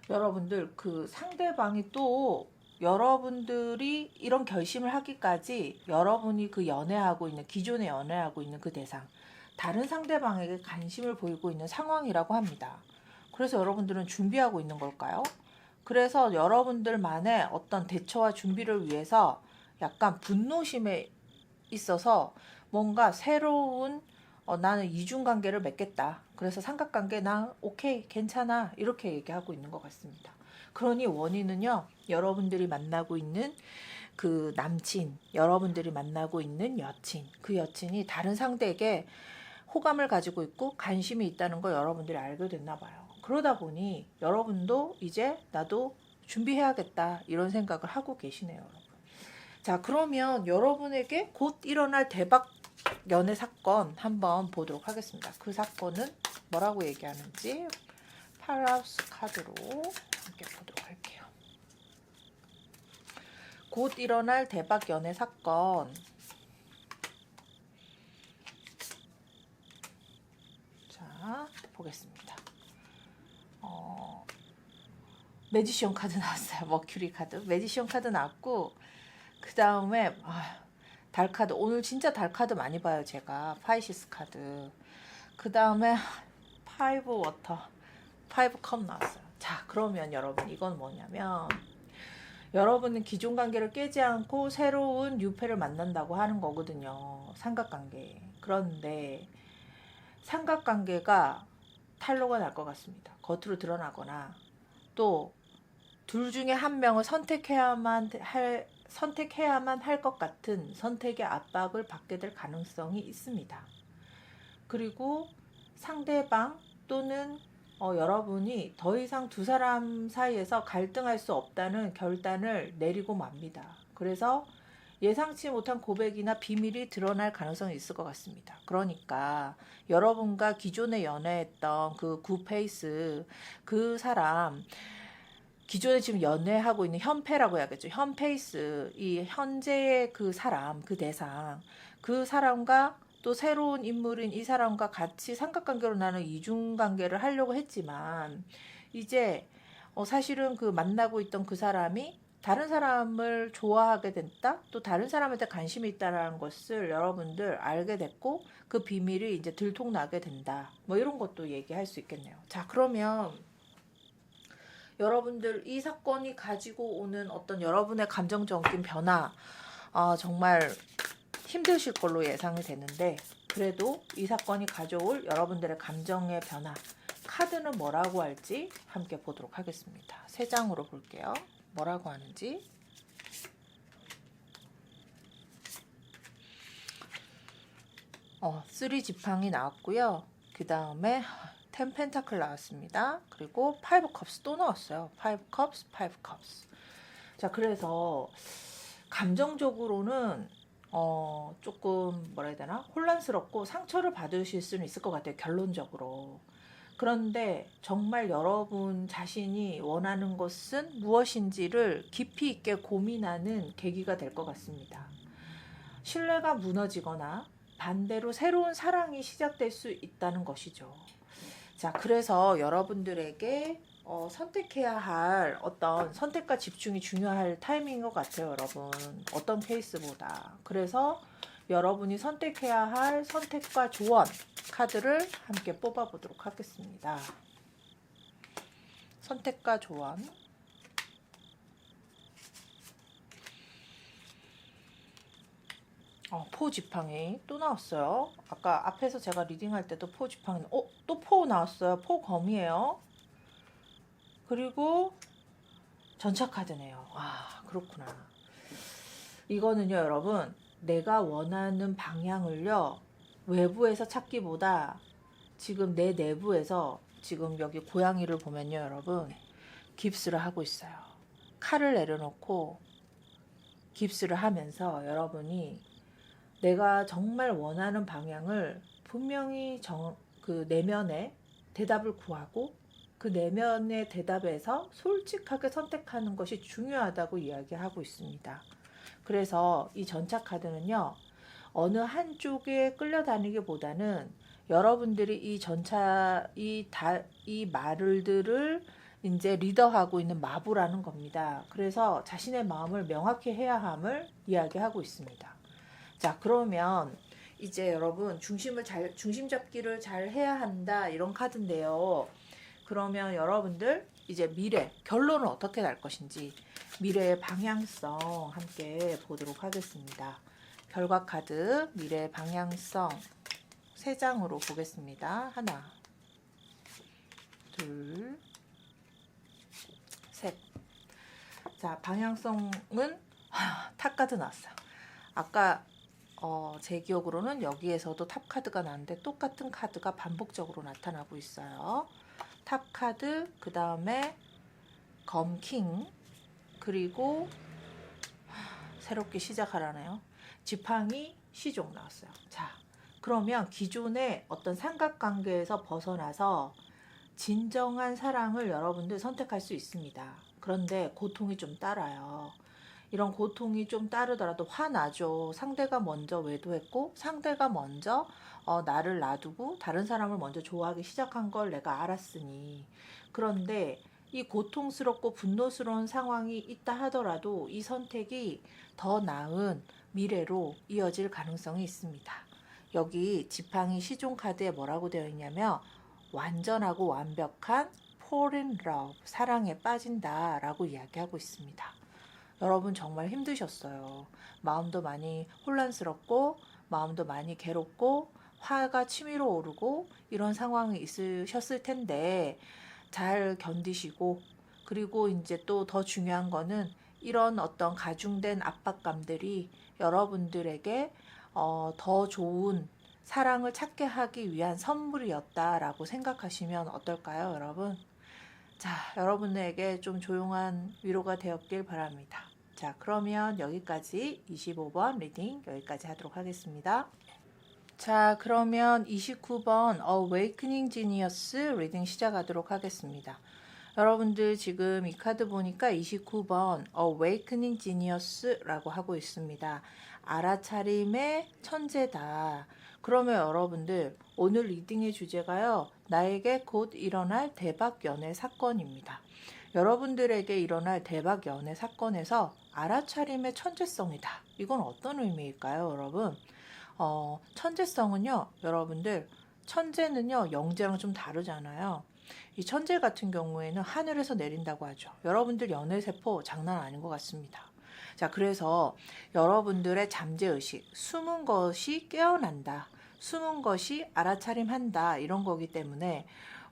여러분들 그 상대방이 또 여러분들이 이런 결심을 하기까지 여러분이 그 연애하고 있는, 기존에 연애하고 있는 그 대상, 다른 상대방에게 관심을 보이고 있는 상황이라고 합니다. 그래서 여러분들은 준비하고 있는 걸까요? 그래서 여러분들만의 어떤 대처와 준비를 위해서 약간 분노심에 있어서 뭔가 새로운 나는 이중관계를 맺겠다. 그래서 삼각관계 나 오케이 괜찮아 이렇게 얘기하고 있는 것 같습니다. 그러니 원인은요, 여러분들이 만나고 있는 그 남친, 여러분들이 만나고 있는 여친, 그 여친이 다른 상대에게 호감을 가지고 있고 관심이 있다는 걸 여러분들이 알게 됐나 봐요. 그러다 보니 여러분도 이제 나도 준비해야겠다 이런 생각을 하고 계시네요, 여러분. 자, 그러면 여러분에게 곧 일어날 대박 연애 사건 한번 보도록 하겠습니다. 그 사건은 뭐라고 얘기하는지 파라우스 카드로 함께 보도록 할게요. 곧 일어날 대박 연애 사건. 자, 보겠습니다. 매지션 카드 나왔어요. 머큐리 카드. 매지션 카드 나왔고, 그 다음에 달 카드. 오늘 진짜 달 카드 많이 봐요, 제가. 파이시스 카드. 그 다음에 파이브 워터, 파이브 컵 나왔어요. 자, 그러면 여러분 이건 뭐냐면, 여러분은 기존 관계를 깨지 않고 새로운 유패를 만난다고 하는 거거든요. 삼각관계. 그런데 삼각관계가 탄로가 날 것 같습니다. 겉으로 드러나거나 또 둘 중에 한 명을 선택해야만 할 것 같은 선택의 압박을 받게 될 가능성이 있습니다. 그리고 상대방 또는 여러분이 더 이상 두 사람 사이에서 갈등할 수 없다는 결단을 내리고 맙니다. 그래서 예상치 못한 고백이나 비밀이 드러날 가능성이 있을 것 같습니다. 그러니까 여러분과 기존에 연애했던 그 굿페이스, 그 사람, 기존에 지금 연애하고 있는 현패라고 해야겠죠. 현페이스, 이 현재의 그 사람, 그 대상, 그 사람과 또 새로운 인물인 이 사람과 같이 삼각관계로 나는 이중관계를 하려고 했지만 이제 사실은 그 만나고 있던 그 사람이 다른 사람을 좋아하게 됐다, 또 다른 사람한테 관심이 있다라는 것을 여러분들 알게 됐고 그 비밀이 이제 들통나게 된다. 뭐 이런 것도 얘기할 수 있겠네요. 자, 그러면 여러분들 이 사건이 가지고 오는 어떤 여러분의 감정적인 변화, 정말 힘드실 걸로 예상이 되는데, 그래도 이 사건이 가져올 여러분들의 감정의 변화, 카드는 뭐라고 할지 함께 보도록 하겠습니다. 세 장으로 볼게요. 뭐라고 하는지. 쓰리 지팡이 나왔고요. 그 다음에 10 펜타클 나왔습니다. 그리고 5 컵스 또 나왔어요. 5 컵스, 5 컵스. 자, 그래서 감정적으로는 조금 뭐라 해야 되나? 혼란스럽고 상처를 받으실 수는 있을 것 같아요. 결론적으로. 그런데 정말 여러분 자신이 원하는 것은 무엇인지를 깊이 있게 고민하는 계기가 될 것 같습니다. 신뢰가 무너지거나 반대로 새로운 사랑이 시작될 수 있다는 것이죠. 자, 그래서 여러분들에게 선택해야 할 어떤 선택과 집중이 중요할 타이밍인 것 같아요, 여러분. 어떤 케이스보다. 그래서 여러분이 선택해야 할 선택과 조언 카드를 함께 뽑아보도록 하겠습니다. 선택과 조언. 포 지팡이 또 나왔어요. 아까 앞에서 제가 리딩할 때도 포 지팡이, 또 포 나왔어요. 포 검이에요. 그리고 전차 카드네요. 그렇구나. 이거는요, 여러분, 내가 원하는 방향을요, 외부에서 찾기보다 지금 내 내부에서, 지금 여기 고양이를 보면요, 여러분, 깁스를 하고 있어요. 칼을 내려놓고 깁스를 하면서 여러분이 내가 정말 원하는 방향을 분명히 그 내면의 대답을 구하고 그 내면의 대답에서 솔직하게 선택하는 것이 중요하다고 이야기하고 있습니다. 그래서 이 전차 카드는요, 어느 한쪽에 끌려다니기보다는 여러분들이 이 전차, 이 말들을 이제 리더하고 있는 마부라는 겁니다. 그래서 자신의 마음을 명확히 해야 함을 이야기하고 있습니다. 자, 그러면 이제 여러분 중심 잡기를 잘 해야 한다, 이런 카드인데요. 그러면 여러분들 이제 미래 결론은 어떻게 날 것인지 미래의 방향성 함께 보도록 하겠습니다. 결과 카드 미래의 방향성 3장으로 보겠습니다. 하나, 둘, 셋. 자, 방향성은 탑 카드 나왔어요. 아까 제 기억으로는 여기에서도 탑 카드가 나왔는데 똑같은 카드가 반복적으로 나타나고 있어요. 탑 카드, 그 다음에 검킹, 그리고 새롭게 시작하라네요. 지팡이, 시종 나왔어요. 자, 그러면 기존의 어떤 삼각관계에서 벗어나서 진정한 사랑을 여러분들 선택할 수 있습니다. 그런데 고통이 좀 따라요. 이런 고통이 좀 따르더라도 화나죠. 상대가 먼저 외도했고 상대가 먼저 나를 놔두고 다른 사람을 먼저 좋아하기 시작한 걸 내가 알았으니. 그런데 이 고통스럽고 분노스러운 상황이 있다 하더라도 이 선택이 더 나은 미래로 이어질 가능성이 있습니다. 여기 지팡이 시종 카드에 뭐라고 되어 있냐면 완전하고 완벽한 fall in love, 사랑에 빠진다 라고 이야기하고 있습니다. 여러분 정말 힘드셨어요. 마음도 많이 혼란스럽고 마음도 많이 괴롭고 화가 치밀어 오르고 이런 상황이 있으셨을 텐데 잘 견디시고, 그리고 이제 또 더 중요한 거는 이런 어떤 가중된 압박감들이 여러분들에게 더 좋은 사랑을 찾게 하기 위한 선물이었다라고 생각하시면 어떨까요, 여러분? 자, 여러분에게 좀 조용한 위로가 되었길 바랍니다. 자, 그러면 여기까지 25번 리딩 여기까지 하도록 하겠습니다. 자, 그러면 29번 Awakening Genius 리딩 시작하도록 하겠습니다. 여러분들 지금 이 카드 보니까 29번 Awakening Genius라고 하고 있습니다. 알아차림의 천재다. 그러면 여러분들 오늘 리딩의 주제가요, 나에게 곧 일어날 대박 연애 사건입니다. 여러분들에게 일어날 대박 연애 사건에서 알아차림의 천재성이다. 이건 어떤 의미일까요, 여러분? 천재성은요, 여러분들, 천재는요, 영재랑 좀 다르잖아요. 이 천재 같은 경우에는 하늘에서 내린다고 하죠. 여러분들 연애세포 장난 아닌 것 같습니다. 자, 그래서 여러분들의 잠재의식, 숨은 것이 깨어난다. 숨은 것이 알아차림한다. 이런 거기 때문에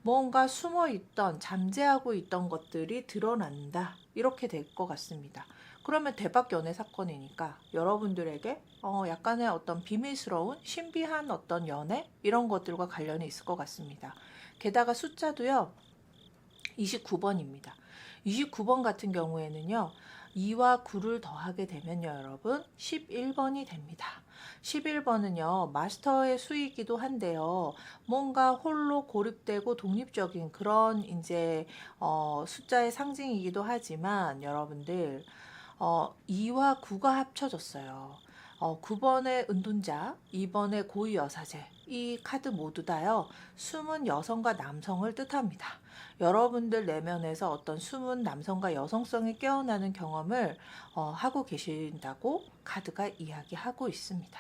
뭔가 숨어 있던, 잠재하고 있던 것들이 드러난다. 이렇게 될 것 같습니다. 그러면 대박 연애 사건이니까 여러분들에게 약간의 어떤 비밀스러운 신비한 어떤 연애 이런 것들과 관련이 있을 것 같습니다. 게다가 숫자도요 29번입니다. 29번 같은 경우에는요 2와 9를 더하게 되면요 여러분 11번이 됩니다. 11번은요 마스터의 수이기도 한데요 뭔가 홀로 고립되고 독립적인 그런 이제 숫자의 상징이기도 하지만 여러분들 2와 9가 합쳐졌어요. 9번의 은둔자, 2번의 고위 여사제 이 카드 모두 다요 숨은 여성과 남성을 뜻합니다. 여러분들 내면에서 어떤 숨은 남성과 여성성이 깨어나는 경험을 하고 계신다고 카드가 이야기하고 있습니다.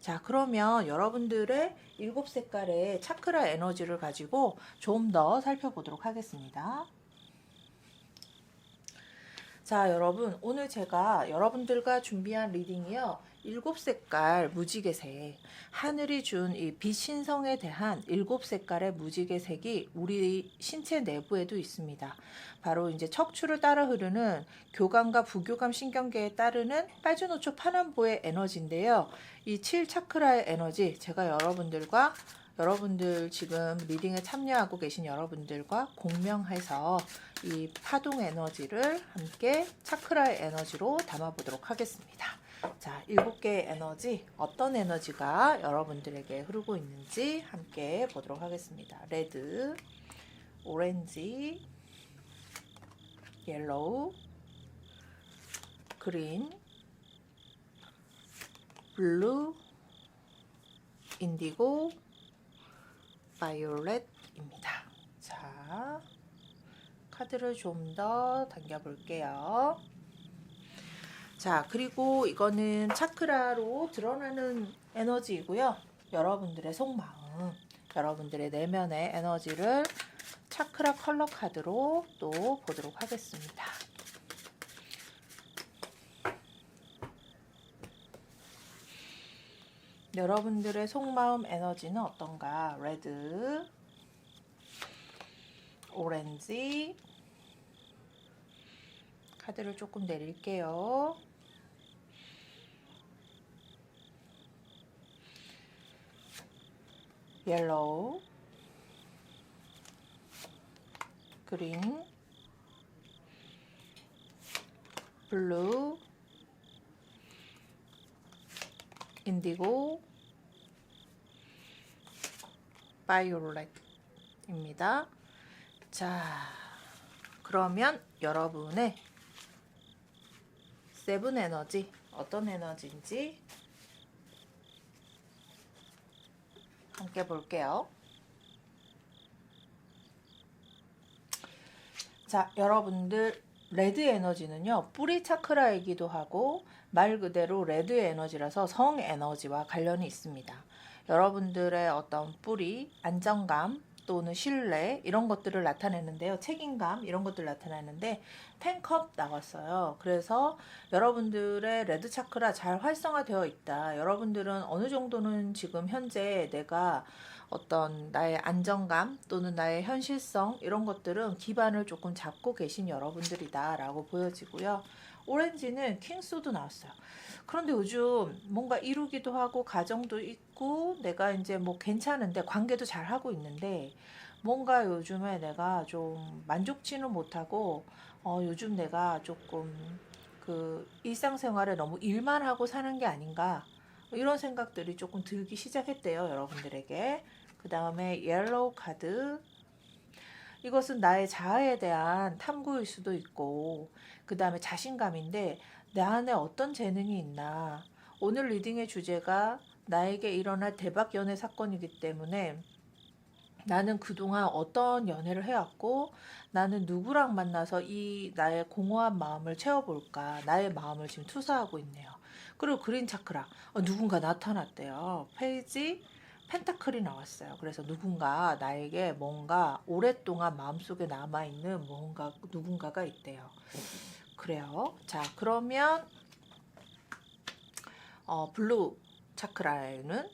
자, 그러면 여러분들의 7색깔의 차크라 에너지를 가지고 좀 더 살펴보도록 하겠습니다. 자, 여러분, 오늘 제가 여러분들과 준비한 리딩이요. 7색깔 무지개색, 하늘이 준 이 빛신성에 대한 7색깔의 무지개색이 우리 신체 내부에도 있습니다. 바로 이제 척추를 따라 흐르는 교감과 부교감 신경계에 따르는 빨주노초 파남보의 에너지인데요. 이 7차크라의 에너지, 제가 여러분들 지금 리딩에 참여하고 계신 여러분들과 공명해서 이 파동 에너지를 함께 차크라의 에너지로 담아보도록 하겠습니다. 자, 7개의 에너지, 어떤 에너지가 여러분들에게 흐르고 있는지 함께 보도록 하겠습니다. 레드, 오렌지, 옐로우, 그린, 블루, 인디고, 바이올렛입니다. 자, 카드를 좀 더 당겨 볼게요. 자, 그리고 이거는 차크라로 드러나는 에너지이고요. 여러분들의 속마음, 여러분들의 내면의 에너지를 차크라 컬러 카드로 또 보도록 하겠습니다. 여러분들의 속마음 에너지는 어떤가? 레드, 오렌지, 카드를 조금 내릴게요. 옐로우, 그린, 블루, 인디고, 바이올렛입니다. 자, 그러면 여러분의 세븐 에너지 어떤 에너지인지 함께 볼게요. 자, 여러분들 레드 에너지는요 뿌리 차크라이기도 하고 말 그대로 레드 에너지라서 성 에너지와 관련이 있습니다. 여러분들의 어떤 뿌리, 안정감 또는 신뢰 이런 것들을 나타내는데요. 책임감 이런 것들을 나타내는데 10컵 나왔어요. 그래서 여러분들의 레드 차크라 잘 활성화되어 있다. 여러분들은 어느 정도는 지금 현재 내가 어떤 나의 안정감 또는 나의 현실성 이런 것들은 기반을 조금 잡고 계신 여러분들이다 라고 보여지고요. 오렌지는 킹소드 나왔어요. 그런데 요즘 뭔가 이루기도 하고 가정도 있고 내가 이제 뭐 괜찮은데 관계도 잘 하고 있는데 뭔가 요즘에 내가 좀 만족치는 못하고 요즘 내가 조금 그 일상생활에 너무 일만 하고 사는 게 아닌가 이런 생각들이 조금 들기 시작했대요 여러분들에게. 그 다음에 옐로우 카드, 이것은 나의 자아에 대한 탐구일 수도 있고 그 다음에 자신감인데 내 안에 어떤 재능이 있나. 오늘 리딩의 주제가 나에게 일어날 대박 연애 사건이기 때문에 나는 그동안 어떤 연애를 해왔고 나는 누구랑 만나서 이 나의 공허한 마음을 채워볼까 나의 마음을 지금 투사하고 있네요. 그리고 그린 차크라 누군가 나타났대요. 페이지 펜타클이 나왔어요. 그래서 누군가 나에게 뭔가 오랫동안 마음속에 남아있는 뭔가 누군가가 있대요. 그래요. 자, 그러면 블루 차크라에는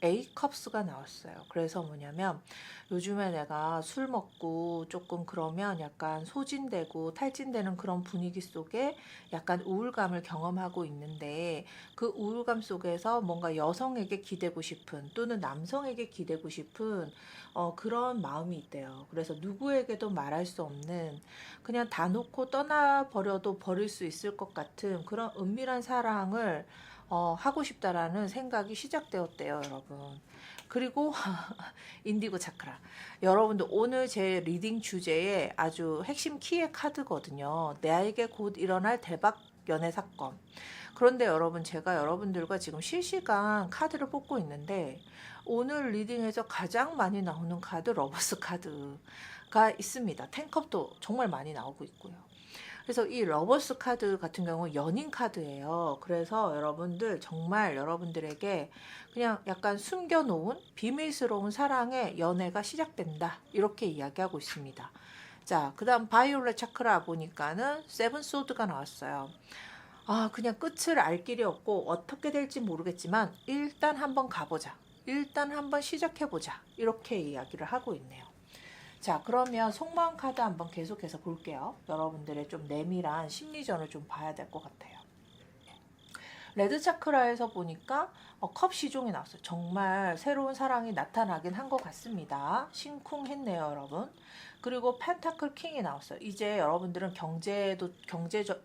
A 컵스가 나왔어요. 그래서 뭐냐면 요즘에 내가 술 먹고 조금 그러면 약간 소진되고 탈진되는 그런 분위기 속에 약간 우울감을 경험하고 있는데 그 우울감 속에서 뭔가 여성에게 기대고 싶은 또는 남성에게 기대고 싶은 그런 마음이 있대요. 그래서 누구에게도 말할 수 없는 그냥 다 놓고 떠나버려도 버릴 수 있을 것 같은 그런 은밀한 사랑을 하고 싶다라는 생각이 시작되었대요, 여러분. 그리고 인디고 차크라. 여러분들 오늘 제 리딩 주제의 아주 핵심 키의 카드거든요. 나에게 곧 일어날 대박 연애 사건. 그런데 여러분 제가 여러분들과 지금 실시간 카드를 뽑고 있는데 오늘 리딩에서 가장 많이 나오는 카드 러버스 카드가 있습니다. 텐컵도 정말 많이 나오고 있고요. 그래서 이 러버스 카드 같은 경우 연인 카드예요. 그래서 여러분들 정말 여러분들에게 그냥 약간 숨겨놓은 비밀스러운 사랑의 연애가 시작된다. 이렇게 이야기하고 있습니다. 자, 그 다음 바이올렛 차크라 보니까는 세븐 소드가 나왔어요. 그냥 끝을 알 길이 없고 어떻게 될지 모르겠지만 일단 한번 가보자. 일단 한번 시작해보자. 이렇게 이야기를 하고 있네요. 자, 그러면 속마음 카드 한번 계속해서 볼게요. 여러분들의 좀 내밀한 심리전을 좀 봐야 될 것 같아요. 레드 차크라에서 보니까 컵 시종이 나왔어요. 정말 새로운 사랑이 나타나긴 한 것 같습니다. 심쿵했네요, 여러분. 그리고 펜타클 킹이 나왔어요. 이제 여러분들은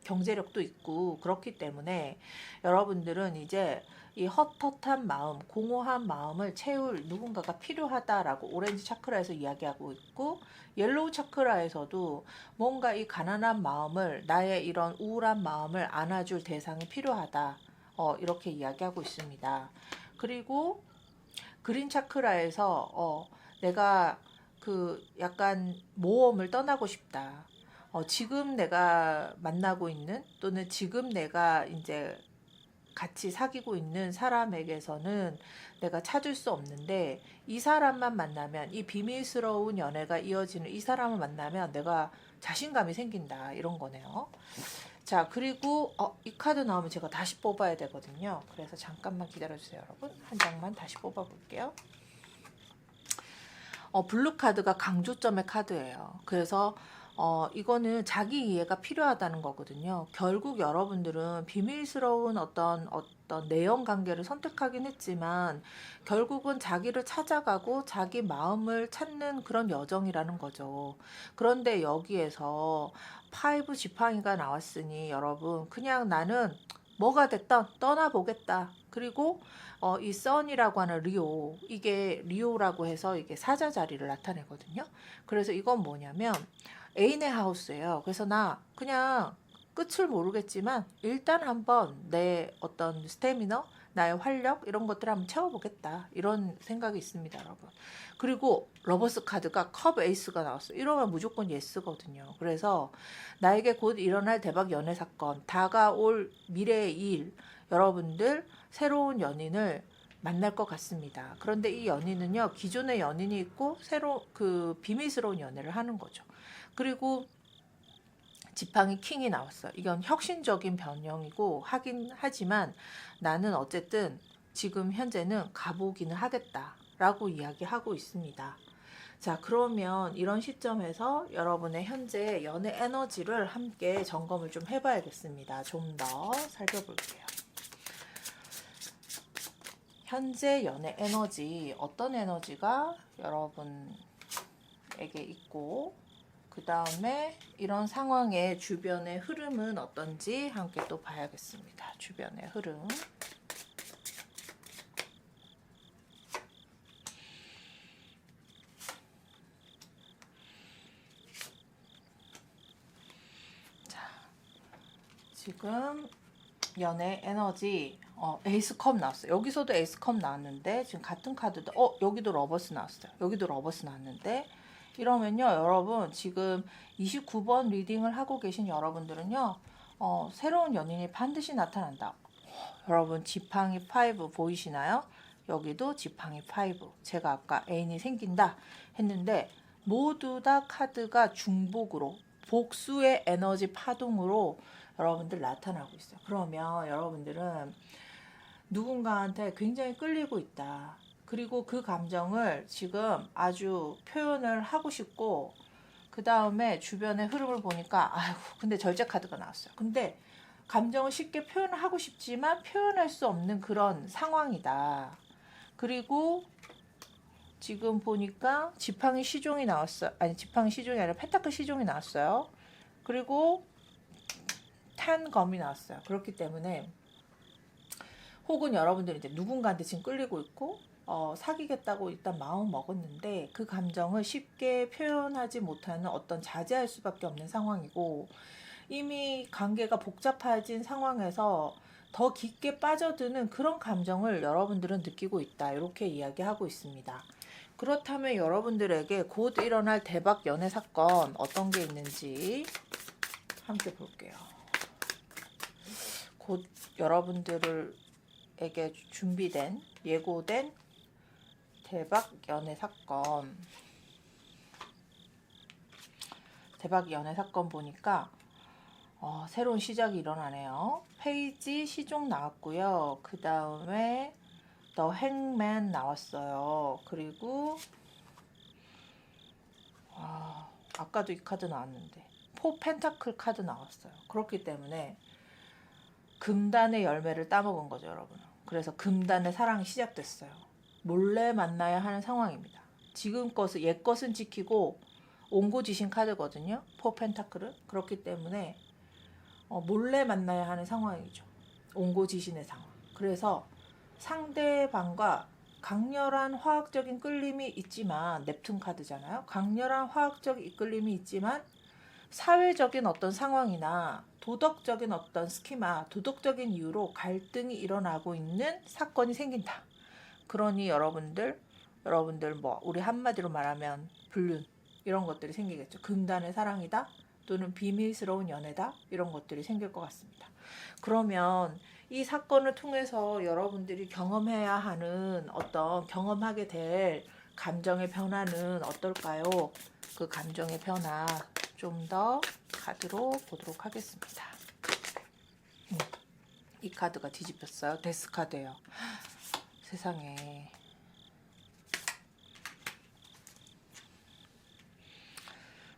경제력도 있고 그렇기 때문에 여러분들은 이제 이 헛헛한 마음, 공허한 마음을 채울 누군가가 필요하다라고 오렌지 차크라에서 이야기하고 있고 옐로우 차크라에서도 뭔가 이 가난한 마음을 나의 이런 우울한 마음을 안아줄 대상이 필요하다. 이렇게 이야기하고 있습니다. 그리고 그린 차크라에서 내가 그 약간 모험을 떠나고 싶다. 지금 내가 만나고 있는 또는 지금 내가 이제 같이 사귀고 있는 사람에게서는 내가 찾을 수 없는데 이 사람만 만나면 이 비밀스러운 연애가 이어지는 이 사람을 만나면 내가 자신감이 생긴다 이런 거네요. 자, 그리고 이 카드 나오면 제가 다시 뽑아야 되거든요. 그래서 잠깐만 기다려주세요, 여러분. 한 장만 다시 뽑아볼게요. 블루 카드가 강조점의 카드예요. 그래서 이거는 자기 이해가 필요하다는 거거든요. 결국 여러분들은 비밀스러운 어떤 내연 관계를 선택하긴 했지만 결국은 자기를 찾아가고 자기 마음을 찾는 그런 여정이라는 거죠. 그런데 여기에서 파이브 지팡이가 나왔으니 여러분 그냥 나는 뭐가 됐든 떠나보겠다. 그리고 이 선이라고 하는 리오, 이게 리오라고 해서 이게 사자 자리를 나타내거든요. 그래서 이건 뭐냐면 애인의 하우스예요. 그래서 나 그냥 끝을 모르겠지만 일단 한번 내 어떤 스태미너, 나의 활력 이런 것들을 한번 채워보겠다. 이런 생각이 있습니다, 여러분. 그리고 러버스 카드가 컵 에이스가 나왔어요. 이러면 무조건 예스거든요. 그래서 나에게 곧 일어날 대박 연애 사건, 다가올 미래의 일, 여러분들 새로운 연인을 만날 것 같습니다. 그런데 이 연인은요, 기존의 연인이 있고 새로 그 비밀스러운 연애를 하는 거죠. 그리고 지팡이 킹이 나왔어요. 이건 혁신적인 변형이고 하긴 하지만 나는 어쨌든 지금 현재는 가보기는 하겠다라고 이야기하고 있습니다. 자, 그러면 이런 시점에서 여러분의 현재 연애 에너지를 함께 점검을 좀 해봐야겠습니다. 좀 더 살펴볼게요. 현재 연애 에너지, 어떤 에너지가 여러분에게 있고 그 다음에 이런 상황의 주변의 흐름은 어떤지 함께 또 봐야겠습니다. 주변의 흐름. 자, 지금 연애 에너지 에이스컵 나왔어요. 여기서도 에이스컵 나왔는데 지금 같은 카드도 여기도 러버스 나왔어요. 여기도 러버스 나왔는데 이러면요 여러분 지금 29번 리딩을 하고 계신 여러분들은요 새로운 연인이 반드시 나타난다. 여러분 지팡이 5 보이시나요? 여기도 지팡이 5. 제가 아까 애인이 생긴다 했는데 모두 다 카드가 중복으로 복수의 에너지 파동으로 여러분들 나타나고 있어요. 그러면 여러분들은 누군가한테 굉장히 끌리고 있다. 그리고 그 감정을 지금 아주 표현을 하고 싶고 그 다음에 주변의 흐름을 보니까 아이고 근데 절제 카드가 나왔어요. 근데 감정을 쉽게 표현하고 싶지만 표현할 수 없는 그런 상황이다. 그리고 지금 보니까 지팡이 시종이 나왔어요. 아니 지팡이 시종이 아니라 펜타클 시종이 나왔어요. 그리고 탄 검이 나왔어요. 그렇기 때문에 혹은 여러분들이 이제 누군가한테 지금 끌리고 있고 사귀겠다고 일단 마음 먹었는데 그 감정을 쉽게 표현하지 못하는 어떤 자제할 수밖에 없는 상황이고 이미 관계가 복잡해진 상황에서 더 깊게 빠져드는 그런 감정을 여러분들은 느끼고 있다. 이렇게 이야기하고 있습니다. 그렇다면 여러분들에게 곧 일어날 대박 연애 사건 어떤 게 있는지 함께 볼게요. 곧 여러분들에게 준비된 예고된 대박 연애 사건. 대박 연애 사건 보니까 새로운 시작이 일어나네요. 페이지 시종 나왔고요. 그 다음에 더 행맨 나왔어요. 그리고 아까도 이 카드 나왔는데 포 펜타클 카드 나왔어요. 그렇기 때문에 금단의 열매를 따먹은 거죠, 여러분. 그래서 금단의 사랑이 시작됐어요. 몰래 만나야 하는 상황입니다. 지금 것은 옛 것은 지키고 옹고지신 카드거든요. 포 펜타클은. 그렇기 때문에 몰래 만나야 하는 상황이죠. 옹고지신의 상황. 그래서 상대방과 강렬한 화학적인 끌림이 있지만 넵튠 카드잖아요. 강렬한 화학적 이끌림이 있지만 사회적인 어떤 상황이나 도덕적인 어떤 스키마, 도덕적인 이유로 갈등이 일어나고 있는 사건이 생긴다. 그러니 여러분들 뭐 우리 한마디로 말하면 불륜 이런 것들이 생기겠죠. 금단의 사랑이다 또는 비밀스러운 연애다 이런 것들이 생길 것 같습니다. 그러면 이 사건을 통해서 여러분들이 경험해야 하는 어떤 경험하게 될 감정의 변화는 어떨까요? 그 감정의 변화 좀 더 카드로 보도록 하겠습니다. 이 카드가 뒤집혔어요. 데스 카드예요. 세상에.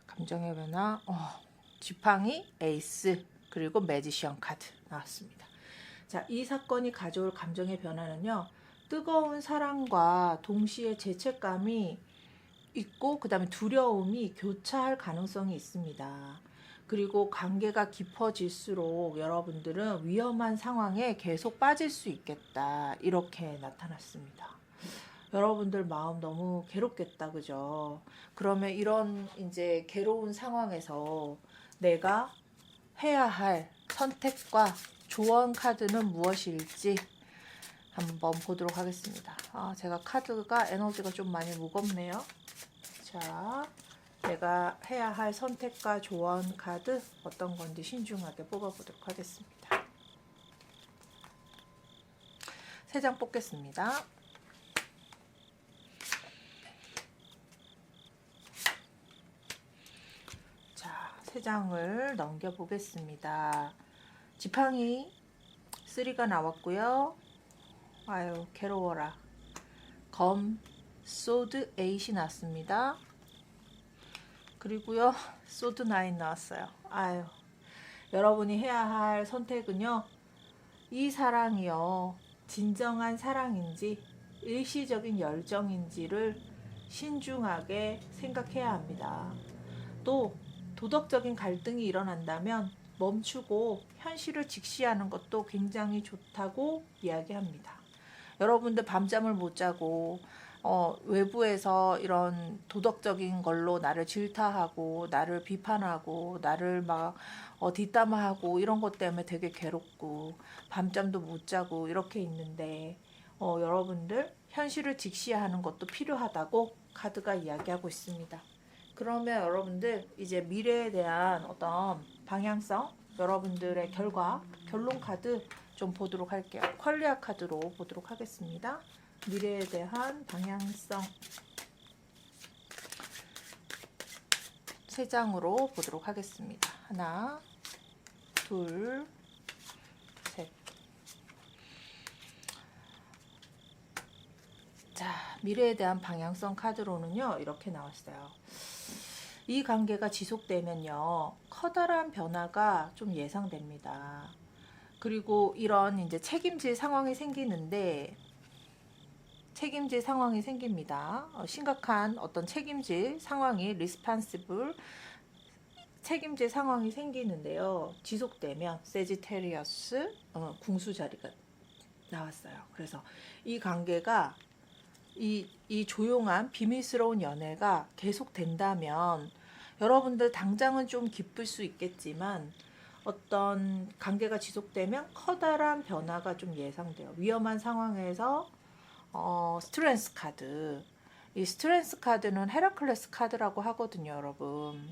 감정의 변화. 지팡이, 에이스, 그리고 매지션 카드 나왔습니다. 자, 이 사건이 가져올 감정의 변화는요. 뜨거운 사랑과 동시에 죄책감이 있고 그 다음에 두려움이 교차할 가능성이 있습니다. 그리고 관계가 깊어질수록 여러분들은 위험한 상황에 계속 빠질 수 있겠다. 이렇게 나타났습니다. 여러분들 마음 너무 괴롭겠다. 그죠? 그러면 이런 이제 괴로운 상황에서 내가 해야 할 선택과 조언 카드는 무엇일지 한번 보도록 하겠습니다. 제가 카드가 에너지가 좀 많이 무겁네요. 자, 내가 해야 할 선택과 조언 카드 어떤 건지 신중하게 뽑아보도록 하겠습니다. 3장 뽑겠습니다. 자, 3장을 넘겨보겠습니다. 지팡이 3가 나왔고요. 아유 괴로워라. 검 소드 8이 나왔습니다. 그리고요 소드 9 나왔어요. 아유 여러분이 해야 할 선택은요. 이 사랑이요 진정한 사랑인지 일시적인 열정인지를 신중하게 생각해야 합니다. 또 도덕적인 갈등이 일어난다면 멈추고 현실을 직시하는 것도 굉장히 좋다고 이야기합니다. 여러분들 밤잠을 못 자고 외부에서 이런 도덕적인 걸로 나를 질타하고 나를 비판하고 나를 막 뒷담화하고 이런 것 때문에 되게 괴롭고 밤잠도 못 자고 이렇게 있는데 여러분들 현실을 직시하는 것도 필요하다고 카드가 이야기하고 있습니다. 그러면 여러분들 이제 미래에 대한 어떤 방향성, 여러분들의 결론 카드 좀 보도록 할게요. 퀄리아 카드로 보도록 하겠습니다. 미래에 대한 방향성 세 장으로 보도록 하겠습니다. 하나, 둘, 셋. 자, 미래에 대한 방향성 카드로는요, 이렇게 나왔어요. 이 관계가 지속되면요, 커다란 변화가 좀 예상됩니다. 그리고 이런 이제 책임질 상황이 생깁니다. 심각한 어떤 책임질 상황이 리스판시블 책임질 상황이 생기는데요. 지속되면 세지테리어스 궁수 자리가 나왔어요. 그래서 이 관계가 이 조용한 비밀스러운 연애가 계속된다면 여러분들 당장은 좀 기쁠 수 있겠지만 어떤 관계가 지속되면 커다란 변화가 좀 예상돼요. 위험한 상황에서 스트렝스 카드. 이 스트렝스 카드는 헤라클레스 카드라고 하거든요, 여러분.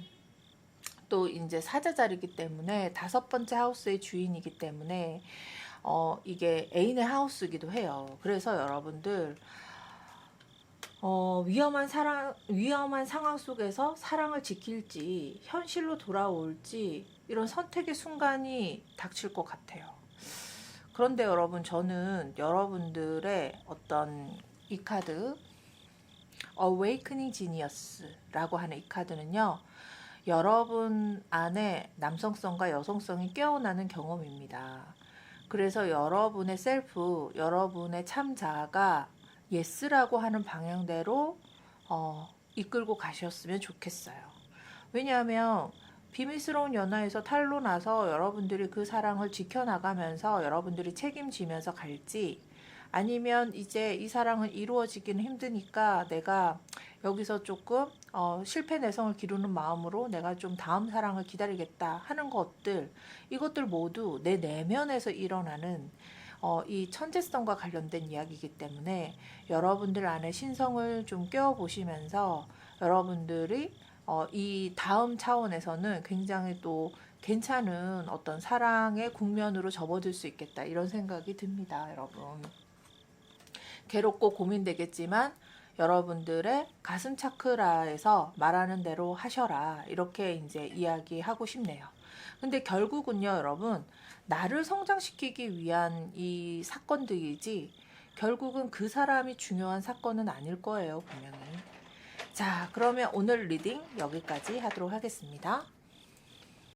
또 이제 사자자리이기 때문에 5번째 하우스의 주인이기 때문에 이게 애인의 하우스이기도 해요. 그래서 여러분들 위험한 상황 속에서 사랑을 지킬지 현실로 돌아올지 이런 선택의 순간이 닥칠 것 같아요. 그런데 여러분, 저는 여러분들의 어떤 이 카드 Awakening Genius라고 하는 이 카드는요, 여러분 안에 남성성과 여성성이 깨어나는 경험입니다. 그래서 여러분의 셀프, 여러분의 참자아가 예스라고 하는 방향대로 이끌고 가셨으면 좋겠어요. 왜냐하면 비밀스러운 연애에서 탈로 나서 여러분들이 그 사랑을 지켜나가면서 여러분들이 책임지면서 갈지, 아니면 이제 이 사랑은 이루어지기는 힘드니까 내가 여기서 조금 실패 내성을 기르는 마음으로 내가 좀 다음 사랑을 기다리겠다 하는 것들, 이것들 모두 내 내면에서 일어나는 이 천재성과 관련된 이야기이기 때문에 여러분들 안에 신성을 좀 깨워보시면서 여러분들이 이 다음 차원에서는 굉장히 또 괜찮은 어떤 사랑의 국면으로 접어들 수 있겠다, 이런 생각이 듭니다, 여러분. 괴롭고 고민되겠지만 여러분들의 가슴 차크라에서 말하는 대로 하셔라, 이렇게 이제 이야기하고 싶네요. 근데 결국은요, 여러분, 나를 성장시키기 위한 이 사건들이지 결국은 그 사람이 중요한 사건은 아닐 거예요, 분명히. 자, 그러면 오늘 리딩 여기까지 하도록 하겠습니다.